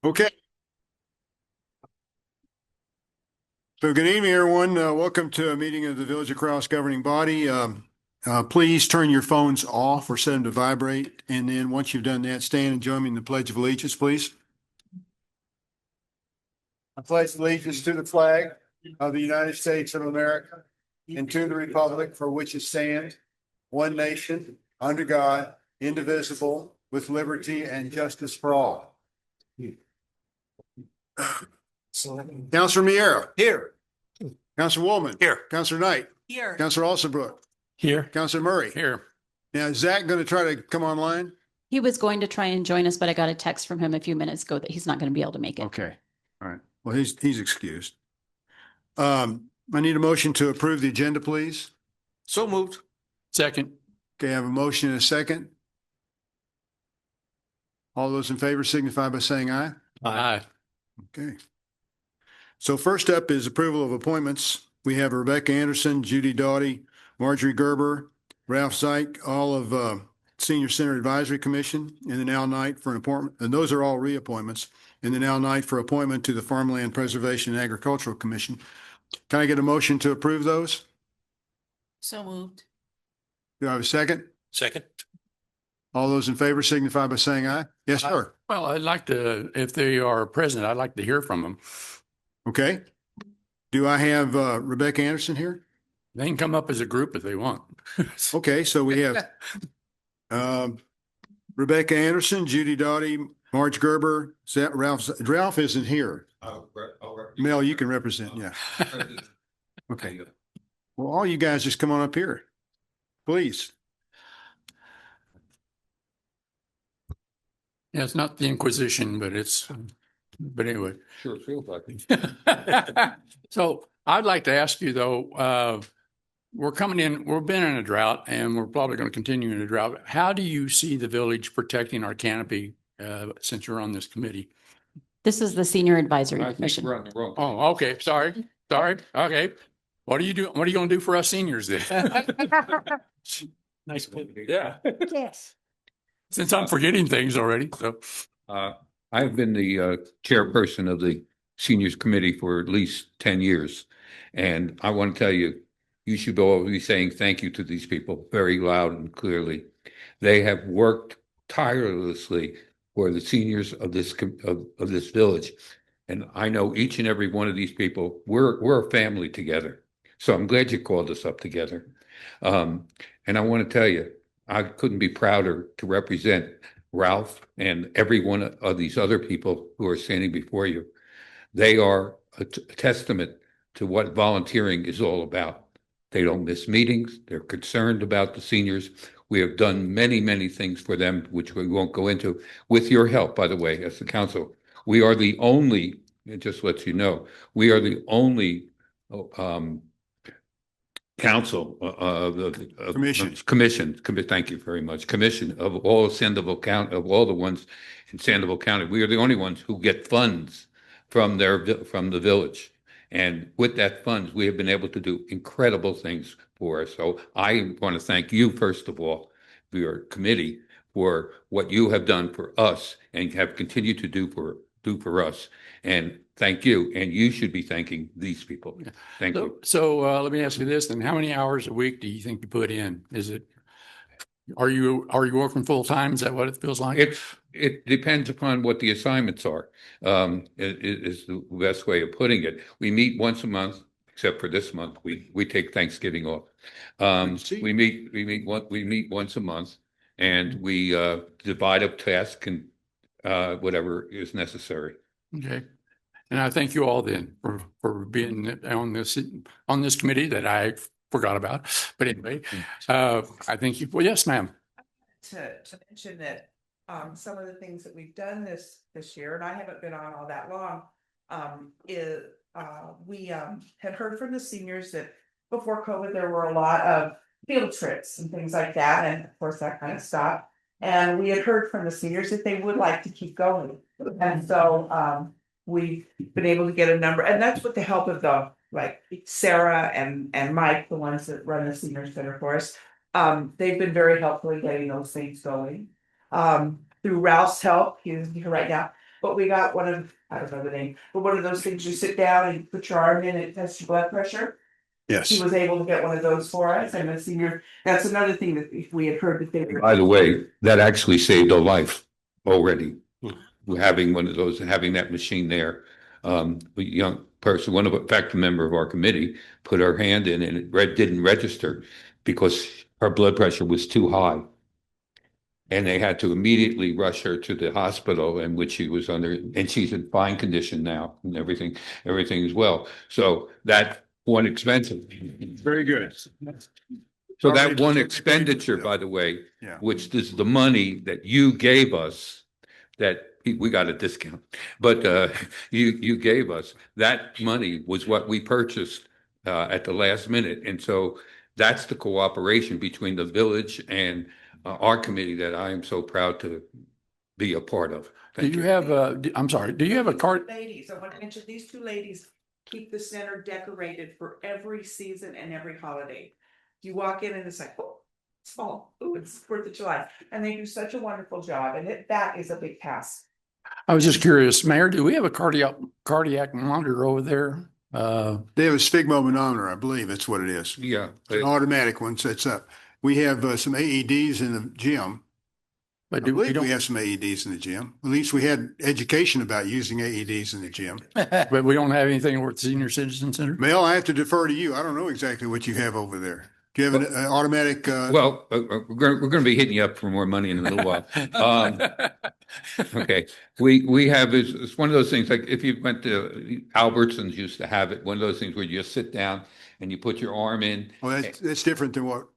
Okay. So good evening, everyone. Welcome to a meeting of the Village of Krause governing body. Please turn your phones off or set them to vibrate. And then once you've done that, stand and join me in the Pledge of Allegiance, please. I pledge allegiance to the flag of the United States of America and to the republic for which it stands, one nation, under God, indivisible, with liberty and justice for all. Councilor Miera. Here. Councilor Woolman. Here. Councilor Knight. Here. Councilor Alsabrook. Here. Councilor Murray. Here. Now, is Zach going to try to come online? He was going to try and join us, but I got a text from him a few minutes ago that he's not going to be able to make it. Okay. All right. Well, he's excused. I need a motion to approve the agenda, please. So moved. Second. Okay, I have a motion and a second. All those in favor signify by saying aye. Aye. Okay. So first up is approval of appointments. We have Rebecca Anderson, Judy Doughty, Marjorie Gerber, Ralph Zeig, all of Senior Center Advisory Commission, and then Al Knight for an appointment. And those are all reappointments. And then Al Knight for appointment to the Farmland Preservation and Agricultural Commission. Can I get a motion to approve those? So moved. Do I have a second? Second. All those in favor signify by saying aye. Yes, sir. Well, I'd like to, if they are present, I'd like to hear from them. Okay. Do I have Rebecca Anderson here? They can come up as a group if they want. Okay, so we have Rebecca Anderson, Judy Doughty, Marge Gerber, Ralph isn't here. Mel, you can represent, yeah. Okay. Well, all you guys just come on up here, please. Yeah, it's not the Inquisition, but anyway. Sure feels like it. So I'd like to ask you though, we've been in a drought and we're probably going to continue in a drought. How do you see the village protecting our canopy since you're on this committee? This is the Senior Advisory I think Commission. we're on the wrong. Oh, okay. Sorry. Okay. What are you doing? What are you going to do for us seniors then? Nice. Yeah. Yes. Since I'm forgetting things already. So I've been the chairperson of the seniors committee for at least 10 years. And I want to tell you, you should all be saying thank you to these people very loud and clearly. They have worked tirelessly for the seniors of this village. And I know each and every one of these people, we're a family together. So I'm glad you called us up together. And I want to tell you, I couldn't be prouder to represent Ralph and every one of these other people who are standing before you. They are a testament to what volunteering is all about. They don't miss meetings. They're concerned about the seniors. We have done many, many things for them, which we won't go into. With your help, by the way, as the council, we are the only, it just lets you know, we are the only council commission. Thank you very much. Commission of all Sandoval County, of all the ones in Sandoval County. We are the only ones who get funds from the village. And with that funds, we have been able to do incredible things for us. So I want to thank you, first of all, for your committee, for what you have done for us and have continued to do for us. And thank you. And you should be thanking these people. Thank you. So let me ask you this then. How many hours a week do you think you put in? Are you working full time? Is that what it feels like? It depends upon what the assignments are. It is the best way of putting it. We meet once a month, except for this month. We take Thanksgiving off. We meet once a month, and we divide up tasks and whatever is necessary. Okay. And I thank you all then for being on this committee that I forgot about. But anyway, I thank you. Well, yes, ma'am. To mention that some of the things that we've done this year, and I haven't been on all that long, we had heard from the seniors that before COVID there were a lot of field trips and things like that, and of course that kind of stopped. And we had heard from the seniors that they would like to keep going, and so we've been able to get a number, and that's with the help of like Sarah and Mike, the ones that run the senior center for us. They've been very helpful in getting those things going. Through Ralph's help, he isn't here right now, but we got one of, I don't know the name, but one of those things you sit down and put your arm in, it tests your blood pressure. Yes. He was able to get one of those for us, and the senior, that's another thing that if we had heard that they were. By the way, that actually saved a life already. Having one of those, having that machine there. A young person, in fact, a member of our committee, put her hand in and it didn't register because her blood pressure was too high. And they had to immediately rush her to the hospital in which she was under, and she's in fine condition now and everything is well. So that one expensive. Very good. So that one expenditure, by the way, Yeah. which is the money that you gave us, that we got a discount, but you gave us, that money was what we purchased at the last minute. And so that's the cooperation between the village and our committee that I am so proud to be a part of. Do Thank you you. have I'm sorry, do you have a card? Ladies, I want to mention these two ladies keep the center decorated for every season and every holiday. You walk in and it's like, oh, it's fall, oh, it's 4th of July, and they do such a wonderful job, and that is a big task. I was just curious, Mayor, do we have a cardiac monitor over there? They have a sphygmomanometer, I believe that's what it is. Yeah. It's an automatic one sets up. We have some AEDs in the gym. But I do we believe we don't, have some AEDs in the gym. At least we had education about using AEDs in the gym. but we don't have anything over at the Senior Citizen Center? Mel, I have to defer to you. I don't know exactly what you have over there. Do you have an automatic? Well, we're going to be hitting you up for more money in a little while. Okay, we have, it's one of those things, like if you went to Albertsons used to have it, one of those things where you just sit down and you put your arm in. Well, that's different than what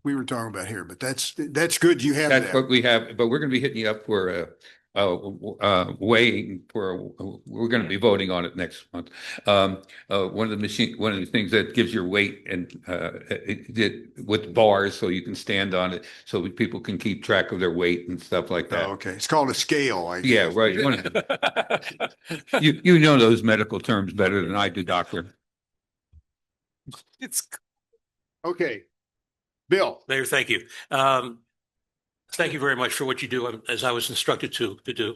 we were talking about here, but that's good. You have That's that. what we have, but we're going to be hitting you up for weighing for, we're going to be voting on it next month. One of the things that gives your weight and with bars so you can stand on it so people can keep track of their weight and stuff like that. Oh, okay. It's called a scale. I guess. Yeah, right. You know those medical terms better than I do, doctor. It's, Okay. Bill. Mayor, thank you. Thank you very much for what you do, as I was instructed to do.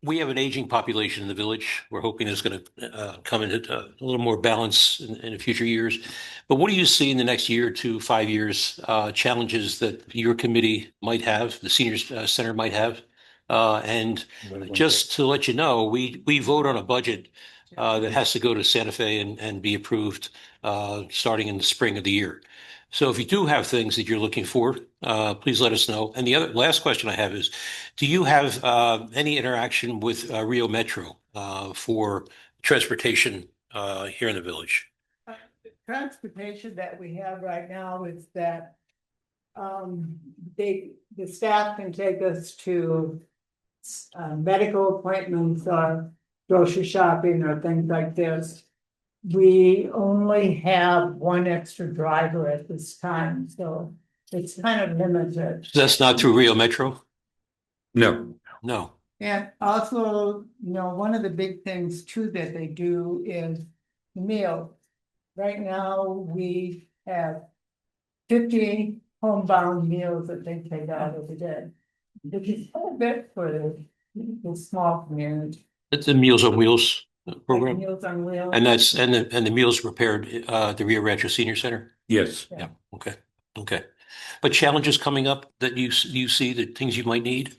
We have an aging population in the village. We're hoping it's going to come into a little more balance in the future years. But what do you see in the next year to 5 years, challenges that your committee might have, the senior center might have? And just to let you know, we vote on a budget that has to go to Santa Fe and be approved starting in the spring of the year. So if you do have things that you're looking for, please let us know. And the last question I have is, do you have any interaction with Rio Metro for transportation here in the village? Transportation that we have right now is that the staff can take us to medical appointments or grocery shopping or things like this. We only have one extra driver at this time, so it's kind of limited. So that's not through Rio Metro? No. No. And also, one of the big things too that they do is meal. Right now, we have 50 homebound meals that they take out every day. Which is quite a bit for the small community. It's the Meals on Wheels program? Meals on Wheels. And the meals prepared at the Rio Rancho Senior Center? Yes. Yeah, okay. But challenges coming up that you see, the things you might need?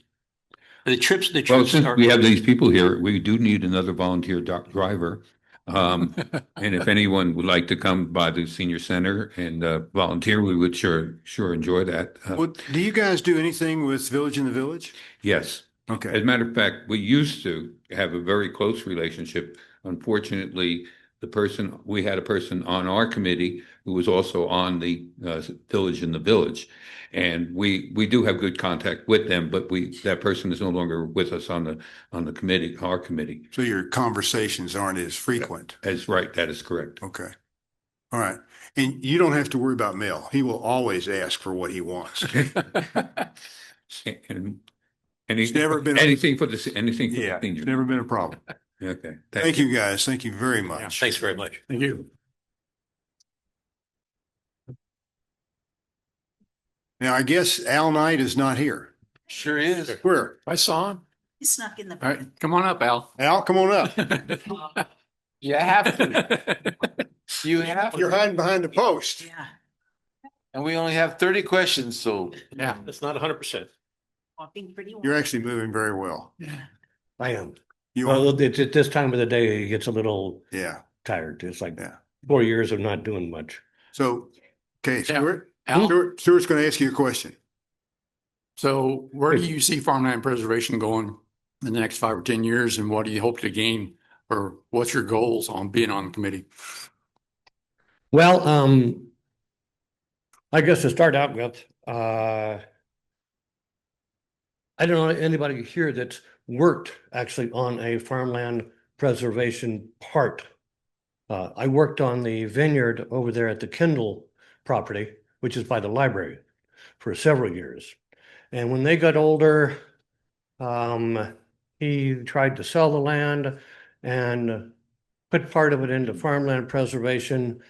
The trips Well, since are. we have these people here, we do need another volunteer driver. And if anyone would like to come by the senior center and volunteer, we would sure enjoy that. Well, do you guys do anything with Village in the Village? Yes. As Okay. a matter of fact, we used to have a very close relationship. Unfortunately, we had a person on our committee who was also on the Village in the Village. And we do have good contact with them, but that person is no longer with us on the committee, our committee. So your conversations aren't as frequent. That's right. That is correct. Okay. All right. And you don't have to worry about Mel. He will always ask for what he wants. And It's never been. anything for the Yeah, it's senior. never been a problem. Okay. Thank you, guys. Thank you very much. Thanks very much. Thank you. Now, I guess Al Knight is not here. sure is. Where? I saw him. He snuck in the. All right, come on up, Al. Al, come on up. You have to. You have You're to. hiding behind the post. Yeah. And we only have 30 questions, so. Yeah. That's not 100%. Walking pretty well. You're actually moving very well. I am. You are, Well, it's at this time of the day, it gets a little yeah, tired. It's like yeah. 4 years of not doing much. So, okay, Stuart, Al, Stuart's going to ask you a question. so where do you see farmland preservation going in the next 5 or 10 years, and what do you hope to gain, or what's your goals on being on the committee? Well, I guess to start out with, I don't know anybody here that's worked actually on a farmland preservation part. I worked on the vineyard over there at the Kindle property, which is by the library, for several years. And when they got older, he tried to sell the land and put part of it into farmland preservation.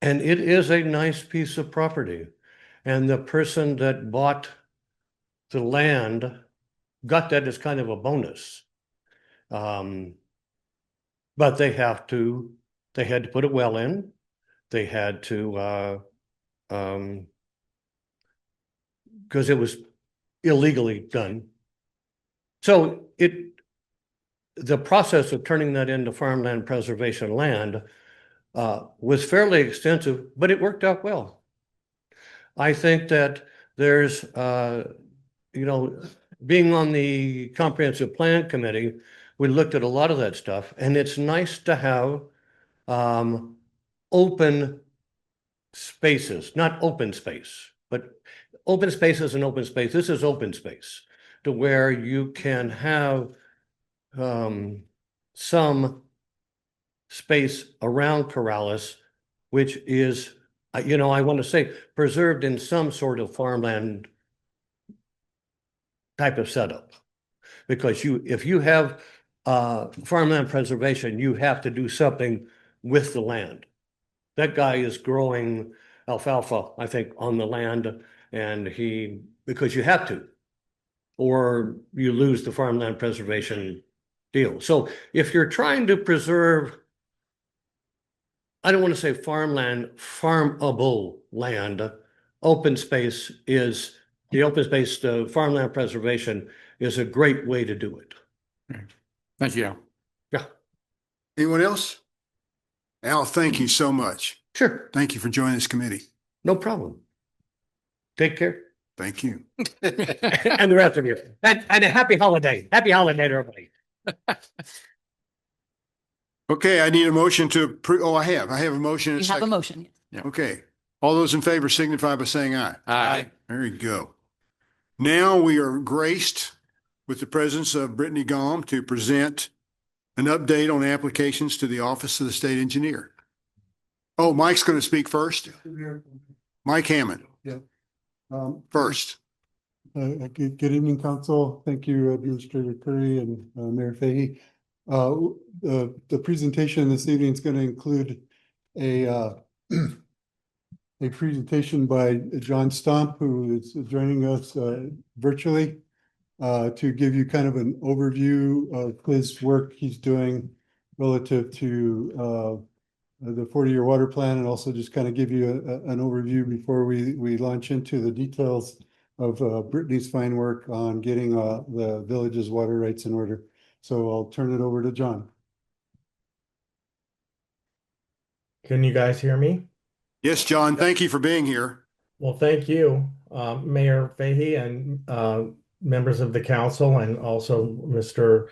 And it is a nice piece of property. And the person that bought the land got that as kind of a bonus. But they had to put a well in. They had to, because it was illegally done. So the process of turning that into farmland preservation land was fairly extensive, but it worked out well. I think that there's, being on the comprehensive plan committee, we looked at a lot of that stuff, and it's nice to have open spaces, not open space, but open space is an open space. This is open space to where you can have some space around Corrales, which is, I want to say preserved in some sort of farmland type of setup. Because if you have farmland preservation, you have to do something with the land. That guy is growing alfalfa, I think, on the land, and because you have to, or you lose the farmland preservation deal. So if you're trying to preserve, I don't want to say farmland, farmable land, open space is, the open space, the farmland preservation is a great way to do it. Thank you, Al. Yeah, Anyone else? Al, thank you so much. sure, Thank you for joining this committee. no problem. Take care. Thank you. And the rest of you. And a happy holiday. Happy holiday, everybody. Okay, I need a motion to approve. Oh, I have a motion. and You have a second. motion. Okay. All those in favor signify by saying aye. Aye. There you go. Now we are graced with the presence of Brittany Gom to present an update on applications to the Office of the State Engineer. Oh, Mike's going to speak first. Mike Hammond. First. Good evening, Council. Thank you, Administrator Curry and Mayor Fahey. The presentation this evening is going to include a presentation by John Stump, who is joining us virtually to give you kind of an overview of his work he's doing relative to the 40-year water plan, and also just kind of give you an overview before we launch into the details of Brittany's fine work on getting the village's water rights in order. So I'll turn it over to John. Can you guys hear me? Yes, John, thank you for being here. Well, thank you, Mayor Fahey and members of the council, and also Mr.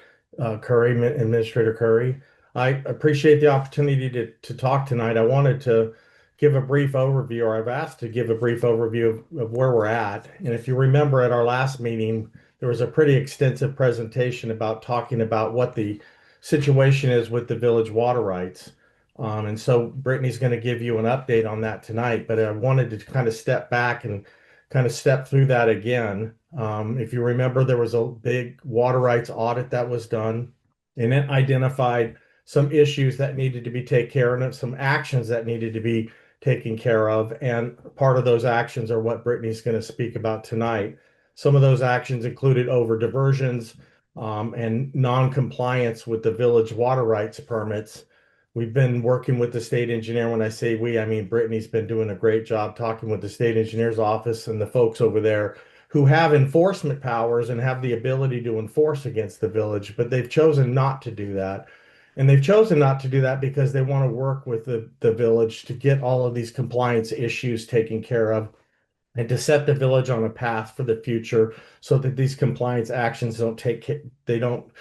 Curry, Administrator Curry. I appreciate the opportunity to talk tonight. I wanted to give a brief overview, or I've asked to give a brief overview of where we're at. And if you remember at our last meeting, there was a pretty extensive presentation about talking about what the situation is with the village water rights. And so Brittany's going to give you an update on that tonight, but I wanted to kind of step back and kind of step through that again. If you remember, there was a big water rights audit that was done, and it identified some issues that needed to be taken care of, and some actions that needed to be taken care of. And part of those actions are what Brittany's going to speak about tonight. Some of those actions included over diversions, and non-compliance with the village water rights permits. We've been working with the state engineer. When I say we, I mean Brittany's been doing a great job talking with the state engineer's office and the folks over there who have enforcement powers and have the ability to enforce against the village, but they've chosen not to do that. And they've chosen not to do that because they want to work with the village to get all of these compliance issues taken care of and to set the village on a path for the future so that these compliance actions they don't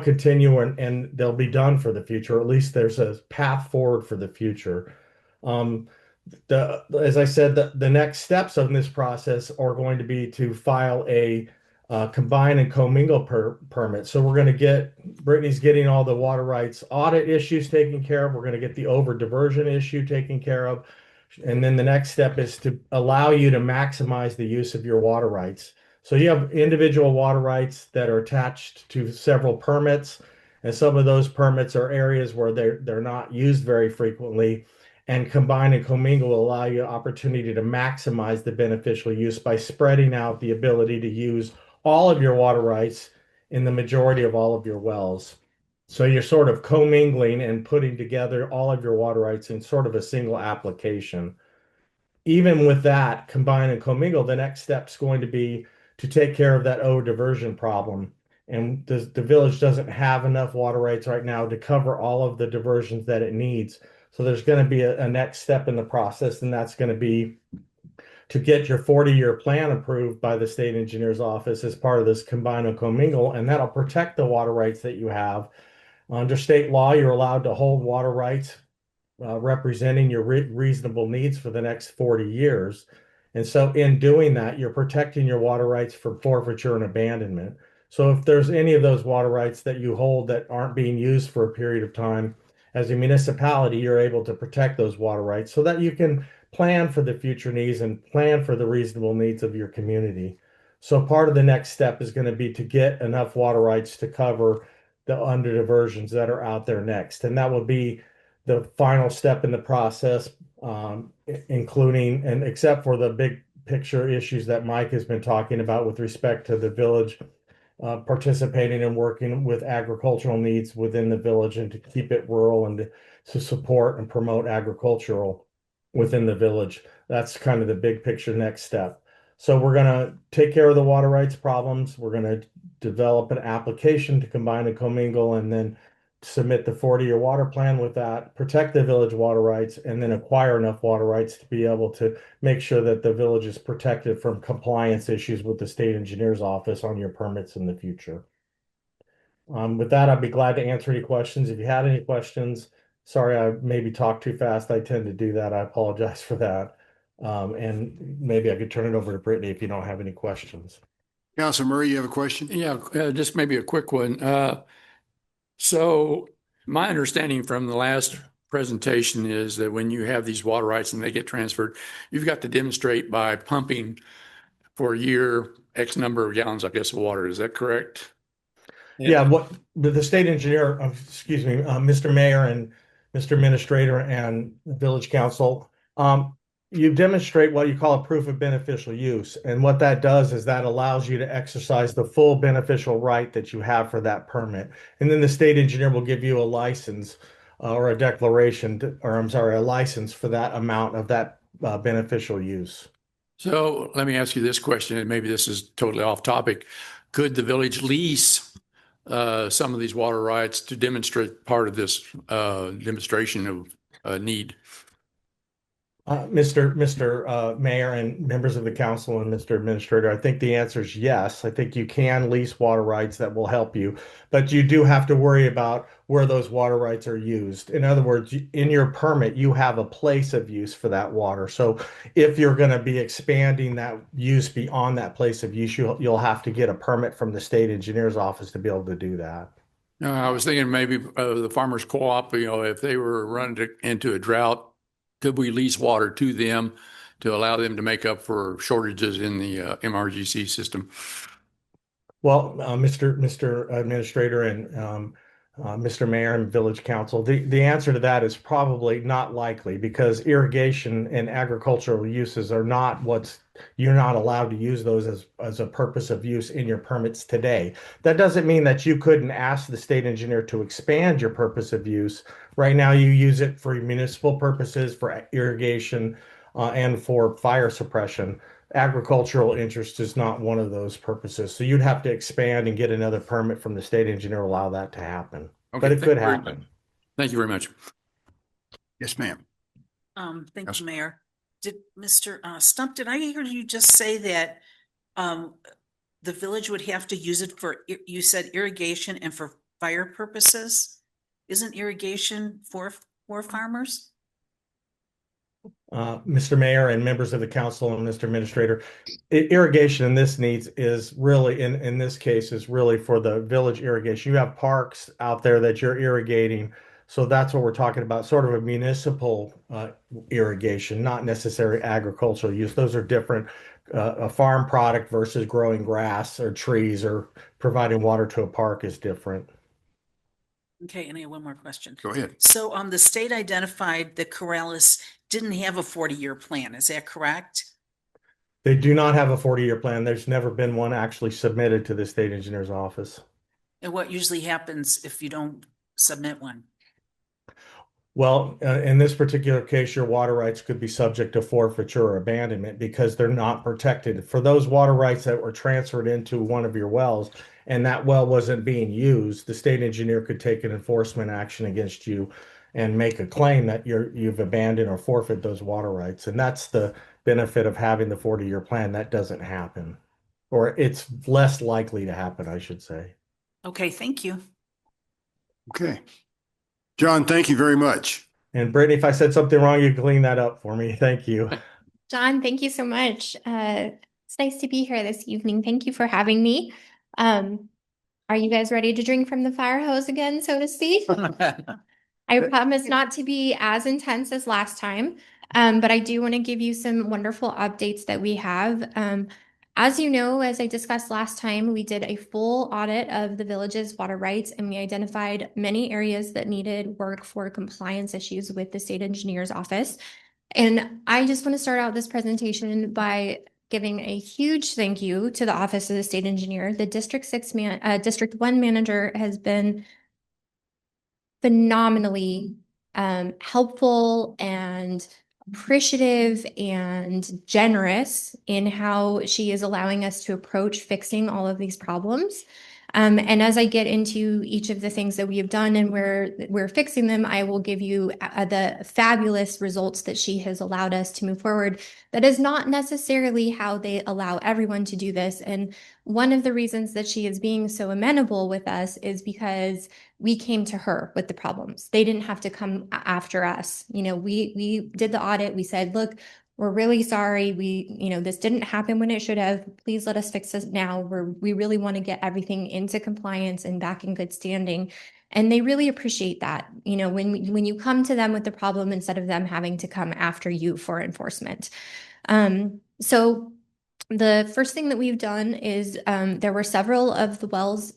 continue and they'll be done for the future. At least there's a path forward for the future. As I said, the next steps of this process are going to be to file a combine and commingle permit. So we're going to Brittany's getting all the water rights audit issues taken care of. We're going to get the over diversion issue taken care of. And then the next step is to allow you to maximize the use of your water rights. So you have individual water rights that are attached to several permits, and some of those permits are areas where they're not used very frequently. And combine and commingle will allow you opportunity to maximize the beneficial use by spreading out the ability to use all of your water rights in the majority of all of your wells. So you're sort of commingling and putting together all of your water rights in sort of a single application. Even with that, combine and commingle, the next step is going to be to take care of that over diversion problem. And the village doesn't have enough water rights right now to cover all of the diversions that it needs. So there's going to be a next step in the process, and that's going to be to get your 40-year plan approved by the state engineer's office as part of this combine and commingle, and that'll protect the water rights that you have. Under state law, you're allowed to hold water rights representing your reasonable needs for the next 40 years. And so in doing that, you're protecting your water rights from forfeiture and abandonment. So if there's any of those water rights that you hold that aren't being used for a period of time, as a municipality, you're able to protect those water rights so that you can plan for the future needs and plan for the reasonable needs of your community. So part of the next step is going to be to get enough water rights to cover the under diversions that are out there next. And that will be the final step in the process, including and except for the big picture issues that Mike has been talking about with respect to the village participating and working with agricultural needs within the village and to keep it rural and to support and promote agricultural within the village. That's kind of the big picture next step. So we're going to take care of the water rights problems. We're going to develop an application to combine and commingle and then submit the 40-year water plan with that, protect the village water rights, and then acquire enough water rights to be able to make sure that the village is protected from compliance issues with the state engineer's office on your permits in the future. With that, I'd be glad to answer any questions. If you had any questions, sorry, I maybe talked too fast. I tend to do that. I apologize for that. And maybe I could turn it over to Brittany if you don't have any questions. Councilor Murray, you have a question? Yeah, just maybe a quick one. So my understanding from the last presentation is that when you have these water rights and they get transferred, you've got to demonstrate by pumping for a year, X number of gallons, I guess, of water. Is that correct? Yeah, what the state engineer, excuse me, Mr. Mayor and Mr. Administrator and Village Council, you demonstrate what you call a proof of beneficial use. And what that does is that allows you to exercise the full beneficial right that you have for that permit. And then the state engineer will give you a license or a declaration, or I'm sorry, a license for that amount of that beneficial use. So let me ask you this question, and maybe this is totally off topic. Could the village lease some of these water rights to demonstrate part of this demonstration of need? Mr. Mayor and members of the council and Mr. Administrator, I think the answer is yes. I think you can lease water rights that will help you, but you do have to worry about where those water rights are used. In other words, in your permit, you have a place of use for that water. So if you're going to be expanding that use beyond that place of use, you'll have to get a permit from the state engineer's office to be able to do that. No, I was thinking maybe the farmers co-op, if they were running into a drought, could we lease water to them to allow them to make up for shortages in the MRGC system? Well, Mr. Administrator and Mr. Mayor and Village Council? The answer to that is probably not likely because irrigation and agricultural uses are not you're not allowed to use those as a purpose of use in your permits today. That doesn't mean that you couldn't ask the state engineer to expand your purpose of use. Right now, you use it for municipal purposes, for irrigation, and for fire suppression. Agricultural interest is not one of those purposes. So you'd have to expand and get another permit from the state engineer to allow that to happen. Okay, But it thank could you very much. happen. Thank you very much. Yes, ma'am. Thank Yes. you, Mayor. Did Mr. Stump, did I hear you just say that the village would have to use it for, you said irrigation and for fire purposes? Isn't irrigation for farmers? Mr. Mayor and members of the council and Mr. Administrator, irrigation in this needs is really, in this case, is really for the village irrigation. You have parks out there that you're irrigating. So that's what we're talking about, sort of a municipal irrigation, not necessarily agricultural use. Those are different. A farm product versus growing grass or trees or providing water to a park is different. Okay, and I have one more question. Go ahead. So the state identified that Corrales didn't have a 40-year plan. Is that correct? They do not have a 40-year plan. There's never been one actually submitted to the state engineer's office. And what usually happens if you don't submit one? Well, in this particular case, your water rights could be subject to forfeiture or abandonment because they're not protected. For those water rights that were transferred into one of your wells and that well wasn't being used, the state engineer could take an enforcement action against you and make a claim that you've abandoned or forfeit those water rights. And that's the benefit of having the 40-year plan. That doesn't happen, or it's less likely to happen, I should say. Okay, thank you. Okay. John, thank you very much. And Brittany, if I said something wrong, you clean that up for me. Thank you. John, thank you so much. It's nice to be here this evening. Thank you for having me. Are you guys ready to drink from the fire hose again, so to speak? I promise not to be as intense as last time, but I do want to give you some wonderful updates that we have. As you know, as I discussed last time, we did a full audit of the village's water rights, and we identified many areas that needed work for compliance issues with the state engineer's office. And I just want to start out this presentation by giving a huge thank you to the Office of the State Engineer. The District 1 manager has been phenomenally helpful and appreciative and generous in how she is allowing us to approach fixing all of these problems. And as I get into each of the things that we have done and where we're fixing them, I will give you the fabulous results that she has allowed us to move forward. That is not necessarily how they allow everyone to do this. And one of the reasons that she is being so amenable with us is because we came to her with the problems. They didn't have to come after us. You know, we did the audit. We said, look, we're really sorry. This didn't happen when it should have. Please let us fix this now. We really want to get everything into compliance and back in good standing. And they really appreciate that, you know, when you come to them with the problem instead of them having to come after you for enforcement. So the first thing that we've done is there were several of the wells,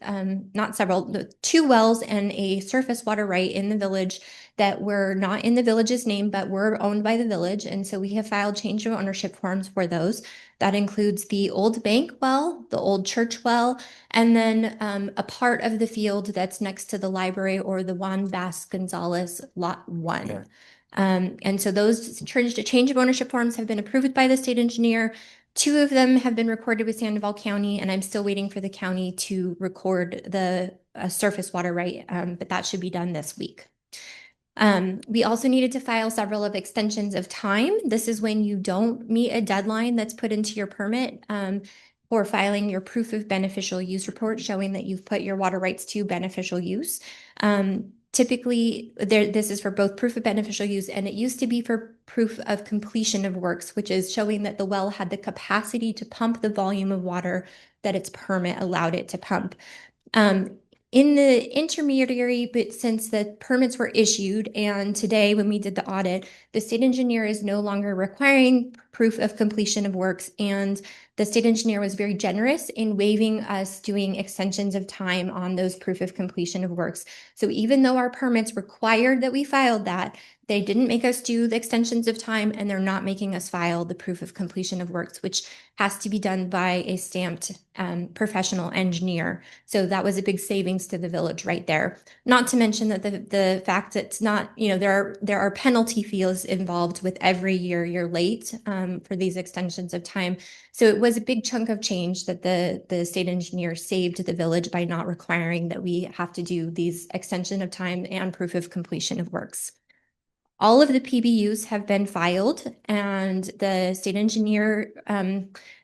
two wells and a surface water right in the village that were not in the village's name, but were owned by the village. And so we have filed change of ownership forms for those. That includes the old bank well, the old church well, and then a part of the field that's next to the library or the Juan Bass Gonzalez Lot 1. Okay. And so those change of ownership forms have been approved by the state engineer. 2 of them have been recorded with Sandoval County, and I'm still waiting for the county to record the surface water right, but that should be done this week. We also needed to file several of extensions of time. This is when you don't meet a deadline that's put into your permit for filing your proof of beneficial use report showing that you've put your water rights to beneficial use. Typically, this is for both proof of beneficial use, and it used to be for proof of completion of works, which is showing that the well had the capacity to pump the volume of water that its permit allowed it to pump. In the intermediary, but since the permits were issued, and today when we did the audit, the state engineer is no longer requiring proof of completion of works, and the state engineer was very generous in waiving us doing extensions of time on those proof of completion of works. So even though our permits required that we filed that, they didn't make us do the extensions of time, and they're not making us file the proof of completion of works, which has to be done by a stamped professional engineer. So that was a big savings to the village right there. Not to mention that the fact that it's not, there are penalty fees involved with every year you're late for these extensions of time. So it was a big chunk of change that the state engineer saved the village by not requiring that we have to do these extension of time and proof of completion of works. All of the PBUs have been filed, and the state engineer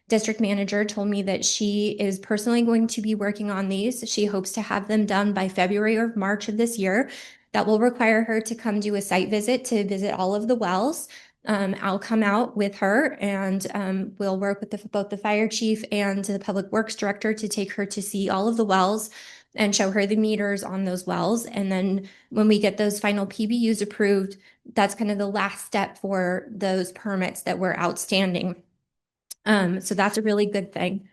district manager told me that she is personally going to be working on these. She hopes to have them done by February or March of this year. That will require her to come do a site visit to visit all of the wells. I'll come out with her, and we'll work with both the fire chief and the public works director to take her to see all of the wells and show her the meters on those wells. And then when we get those final PBUs approved, that's kind of the last step for those permits that were outstanding. So that's a really good thing.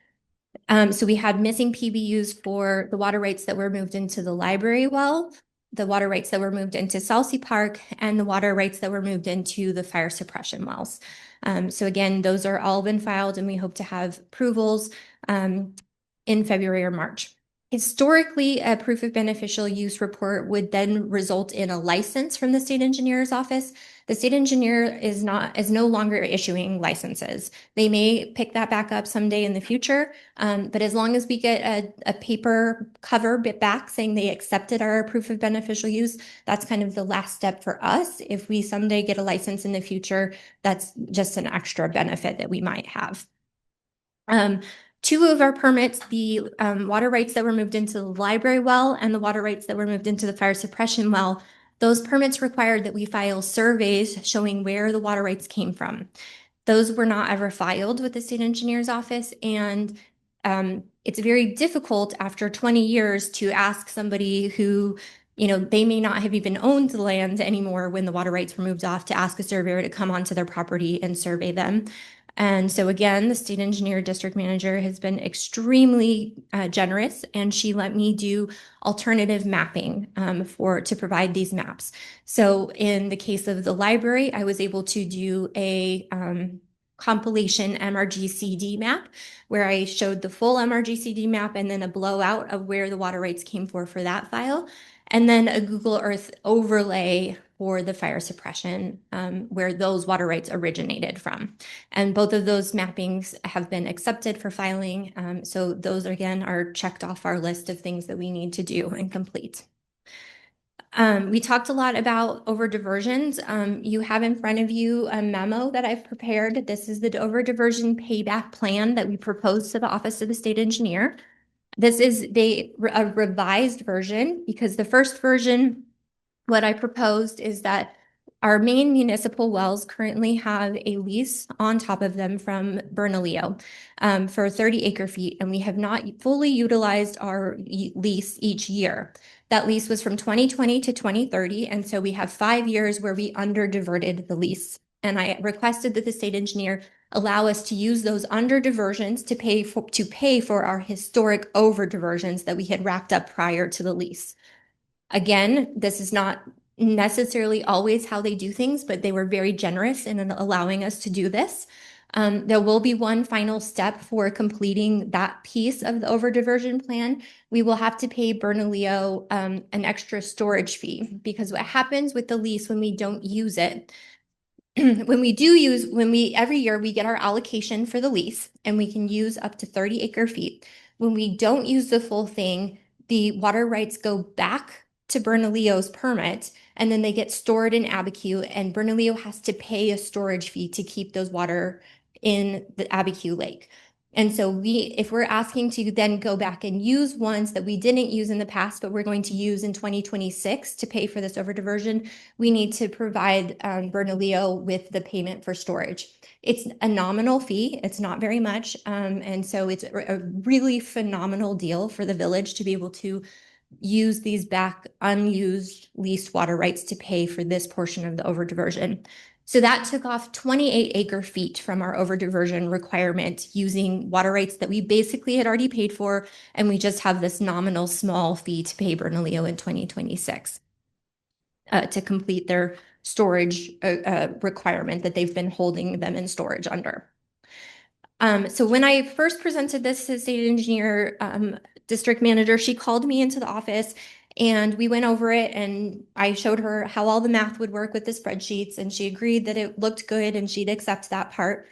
So we had missing PBUs for the water rights that were moved into the library well, the water rights that were moved into Salsi Park, and the water rights that were moved into the fire suppression wells. So again, those are all been filed, and we hope to have approvals in February or March. Historically, a proof of beneficial use report would then result in a license from the state engineer's office. The state engineer is no longer issuing licenses. They may pick that back up someday in the future, but as long as we get a paper cover back saying they accepted our proof of beneficial use, that's kind of the last step for us. If we someday get a license in the future, that's just an extra benefit that we might have. Two of our permits, the water rights that were moved into the library well and the water rights that were moved into the fire suppression well, those permits required that we file surveys showing where the water rights came from. Those were not ever filed with the state engineer's office, and it's very difficult after 20 years to ask somebody who, they may not have even owned the land anymore when the water rights were moved off, to ask a surveyor to come onto their property and survey them. And so again, the state engineer district manager has been extremely generous, and she let me do alternative mapping to provide these maps. So in the case of the library, I was able to do a compilation MRGCD map where I showed the full MRGCD map and then a blowout of where the water rights came for that file, and then a Google Earth overlay for the fire suppression, where those water rights originated from. And both of those mappings have been accepted for filing. So those, again, are checked off our list of things that we need to do and complete. We talked a lot about over diversions. You have in front of you a memo that I've prepared. This is the over diversion payback plan that we proposed to the Office of the State Engineer. This is a revised version, because the first version, what I proposed is that our main municipal wells currently have a lease on top of them from Bernalillo for 30 acre feet, and we have not fully utilized our lease each year. That lease was from 2020 to 2030, and so we have 5 years where we under diverted the lease. And I requested that the state engineer allow us to use those under diversions to pay for our historic over diversions that we had wrapped up prior to the lease. Again, this is not necessarily always how they do things, but they were very generous in allowing us to do this. There will be one final step for completing that piece of the over diversion plan. We will have to pay Bernalillo an extra storage fee, because what happens with the lease when we don't use it, every year we get our allocation for the lease, and we can use up to 30 acre feet. When we don't use the full thing, the water rights go back to Bernalillo's permit, and then they get stored in Abiquiu, and Bernalillo has to pay a storage fee to keep those water in the Abiquiu Lake. And so if we're asking to then go back and use ones that we didn't use in the past, but we're going to use in 2026 to pay for this over diversion, we need to provide Bernalillo with the payment for storage. It's a nominal fee. It's not very much. And so it's a really phenomenal deal for the village to be able to use these back unused leased water rights to pay for this portion of the over diversion. So that took off 28 acre feet from our over diversion requirement using water rights that we basically had already paid for. And we just have this nominal small fee to pay Bernalillo in 2026 to complete their storage requirement that they've been holding them in storage under. So when I first presented this to the state engineer, district manager, she called me into the office and we went over it and I showed her how all the math would work with the spreadsheets and she agreed that it looked good and she'd accept that part.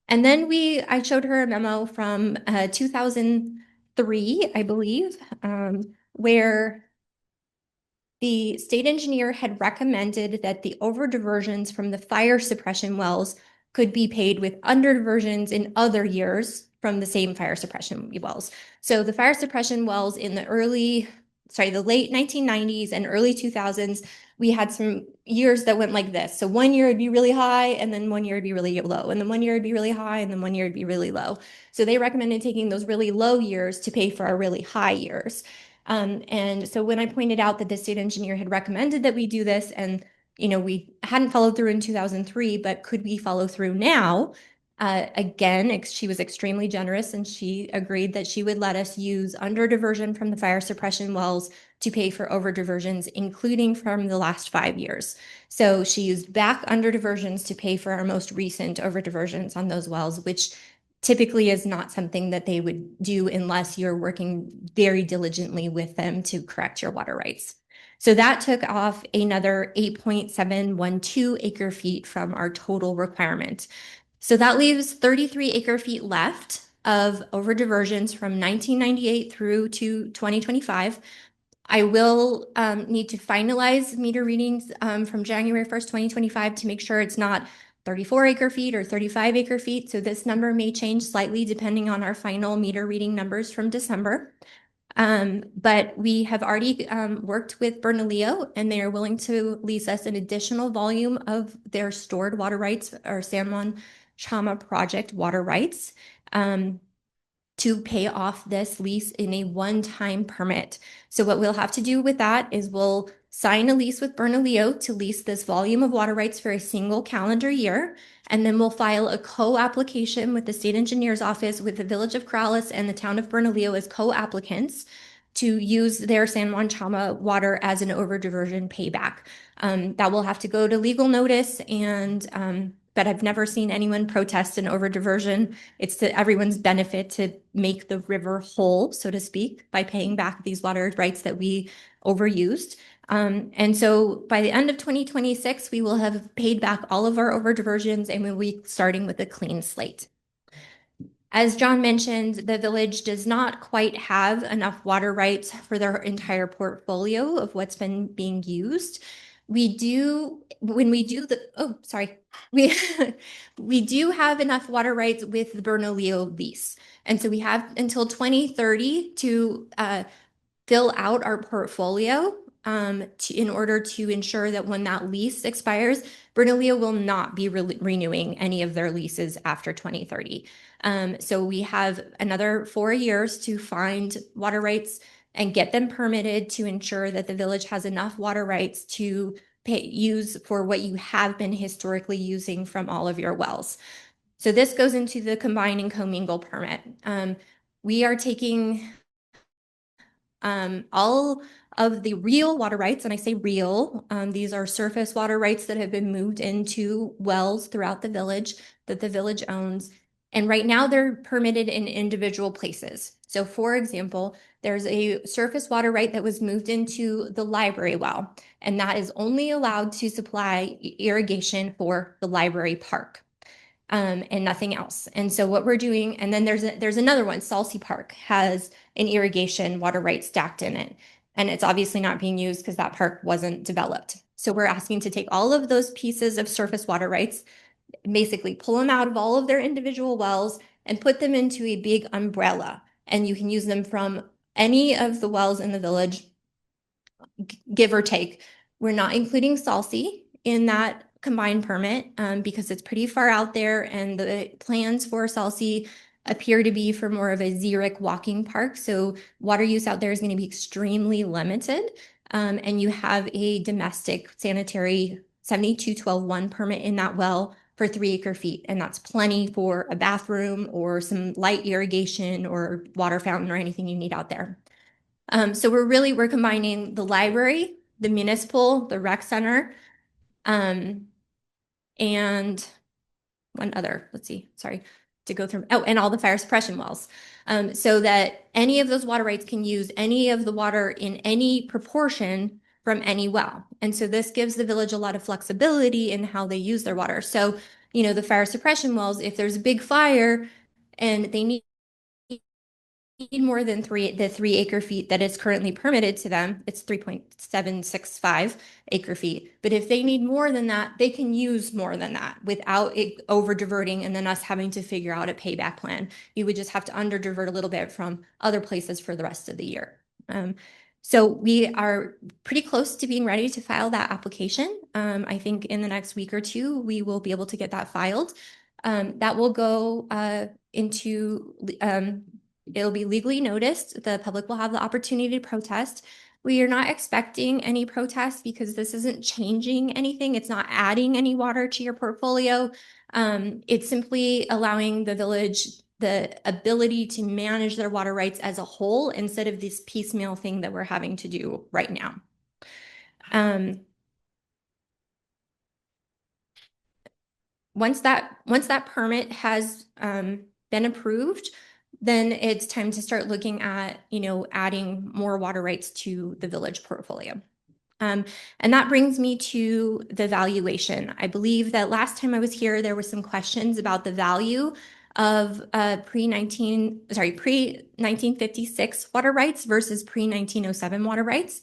And then I showed her a memo from 2003, I believe, where the state engineer had recommended that the over diversions from the fire suppression wells could be paid with under diversions in other years from the same fire suppression wells. So the fire suppression wells in the late 1990s and early 2000s, we had some years that went like this. So one year it'd be really high and then one year it'd be really low. And then one year it'd be really high and then one year it'd be really low. So they recommended taking those really low years to pay for our really high years. And so when I pointed out that the state engineer had recommended that we do this and we hadn't followed through in 2003, but could we follow through now? Again, she was extremely generous and she agreed that she would let us use under diversion from the fire suppression wells to pay for over diversions, including from the last 5 years. So she used back under diversions to pay for our most recent over diversions on those wells, which typically is not something that they would do unless you're working very diligently with them to correct your water rights. So that took off another 8.712 acre feet from our total requirement. So that leaves 33 acre feet left of over diversions from 1998 through to 2025. I will need to finalize meter readings from January 1st, 2025 to make sure it's not 34 acre feet or 35 acre feet. So this number may change slightly depending on our final meter reading numbers from December. But we have already worked with Bernalillo and they are willing to lease us an additional volume of their stored water rights or San Juan Chama project water rights to pay off this lease in a one-time permit. So what we'll have to do with that is we'll sign a lease with Bernalillo to lease this volume of water rights for a single calendar year. And then we'll file a co-application with the state engineer's office with the village of Corrales and the town of Bernalillo as co-applicants to use their San Juan Chama water as an over diversion payback. That will have to go to legal notice and but I've never seen anyone protest an over diversion. It's to everyone's benefit to make the river whole, so to speak, by paying back these water rights that we overused. And so by the end of 2026, we will have paid back all of our over diversions and we'll be starting with a clean slate. As John mentioned, the village does not quite have enough water rights for their entire portfolio of what's been being used. We do, when we do we do have enough water rights with the Bernalillo lease. And so we have until 2030 to fill out our portfolio in order to ensure that when that lease expires, Bernalillo will not be renewing any of their leases after 2030. So we have another 4 years to find water rights and get them permitted to ensure that the village has enough water rights to use for what you have been historically using from all of your wells. So this goes into the combine and commingle permit. We are taking all of the real water rights, and I say real, these are surface water rights that have been moved into wells throughout the village that the village owns. And right now they're permitted in individual places. So for example, there's a surface water right that was moved into the library well, and that is only allowed to supply irrigation for the library park. And nothing else. And so what we're doing, and then there's another one, Salsi Park has an irrigation water right stacked in it. And it's obviously not being used because that park wasn't developed. So we're asking to take all of those pieces of surface water rights, basically pull them out of all of their individual wells and put them into a big umbrella. And you can use them from any of the wells in the village, give or take. We're not including Salsi in that combined permit because it's pretty far out there and the plans for Salsi appear to be for more of a xeric walking park. So water use out there is going to be extremely limited. And you have a domestic sanitary 7212-1 permit in that well for 3 acre feet. And that's plenty for a bathroom or some light irrigation or water fountain or anything you need out there. So we're combining the library, the municipal, the rec center, and one other, let's see, sorry, to go through, oh, and all the fire suppression wells. So that any of those water rights can use any of the water in any proportion from any well. And so this gives the village a lot of flexibility in how they use their water. So, you know, the fire suppression wells, if there's a big fire and they need more than the 3 acre feet that is currently permitted to them, it's 3.765 acre feet. But if they need more than that, they can use more than that without it over diverting and then us having to figure out a payback plan. You would just have to under divert a little bit from other places for the rest of the year. So we are pretty close to being ready to file that application. I think in the next week or two, we will be able to get that filed. That will go into it'll be legally noticed. The public will have the opportunity to protest. We are not expecting any protests because this isn't changing anything. It's not adding any water to your portfolio. It's simply allowing the village the ability to manage their water rights as a whole instead of this piecemeal thing that we're having to do right now. Once that permit has been approved, then it's time to start looking at, you know, adding more water rights to the village portfolio. And that brings me to the valuation. I believe that last time I was here, there were some questions about the value of pre-1956 water rights versus pre-1907 water rights.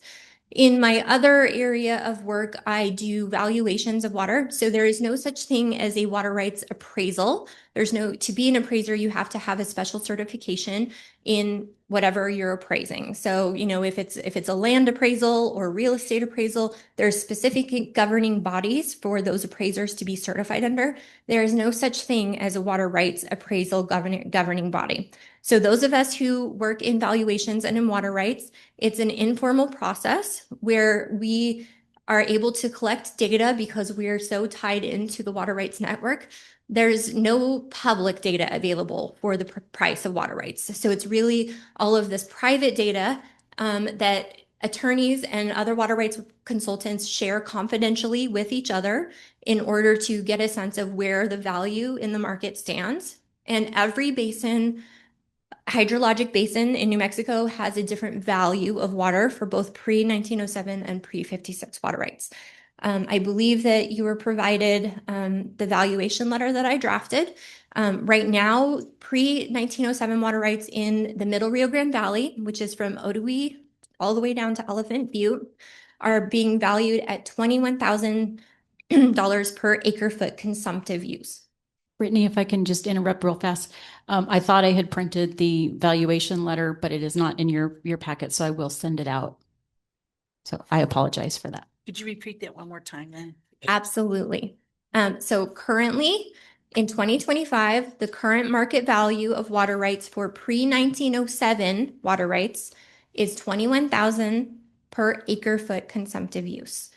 In my other area of work, I do valuations of water. So there is no such thing as a water rights appraisal. To be an appraiser, you have to have a special certification in whatever you're appraising. So, you know, if it's a land appraisal or real estate appraisal, there's specific governing bodies for those appraisers to be certified under. There is no such thing as a water rights appraisal governing body. So those of us who work in valuations and in water rights, it's an informal process where we are able to collect data because we are so tied into the water rights network. There's no public data available for the price of water rights. So it's really all of this private data that attorneys and other water rights consultants share confidentially with each other in order to get a sense of where the value in the market stands. And every hydrologic basin in New Mexico has a different value of water for both pre-1907 and pre-56 water rights. I believe that you were provided the valuation letter that I drafted. Right now, pre-1907 water rights in the Middle Rio Grande Valley, which is from Otoe all the way down to Elephant Butte, are being valued at $21,000 per acre foot consumptive use. Brittany, if I can just interrupt real fast. I thought I had printed the valuation letter, but it is not in your packet, so I will send it out. So I apologize for that. Could you repeat that one more time then? Absolutely. So currently in 2025, the current market value of water rights for pre-1907 water rights is $21,000 per acre foot consumptive use.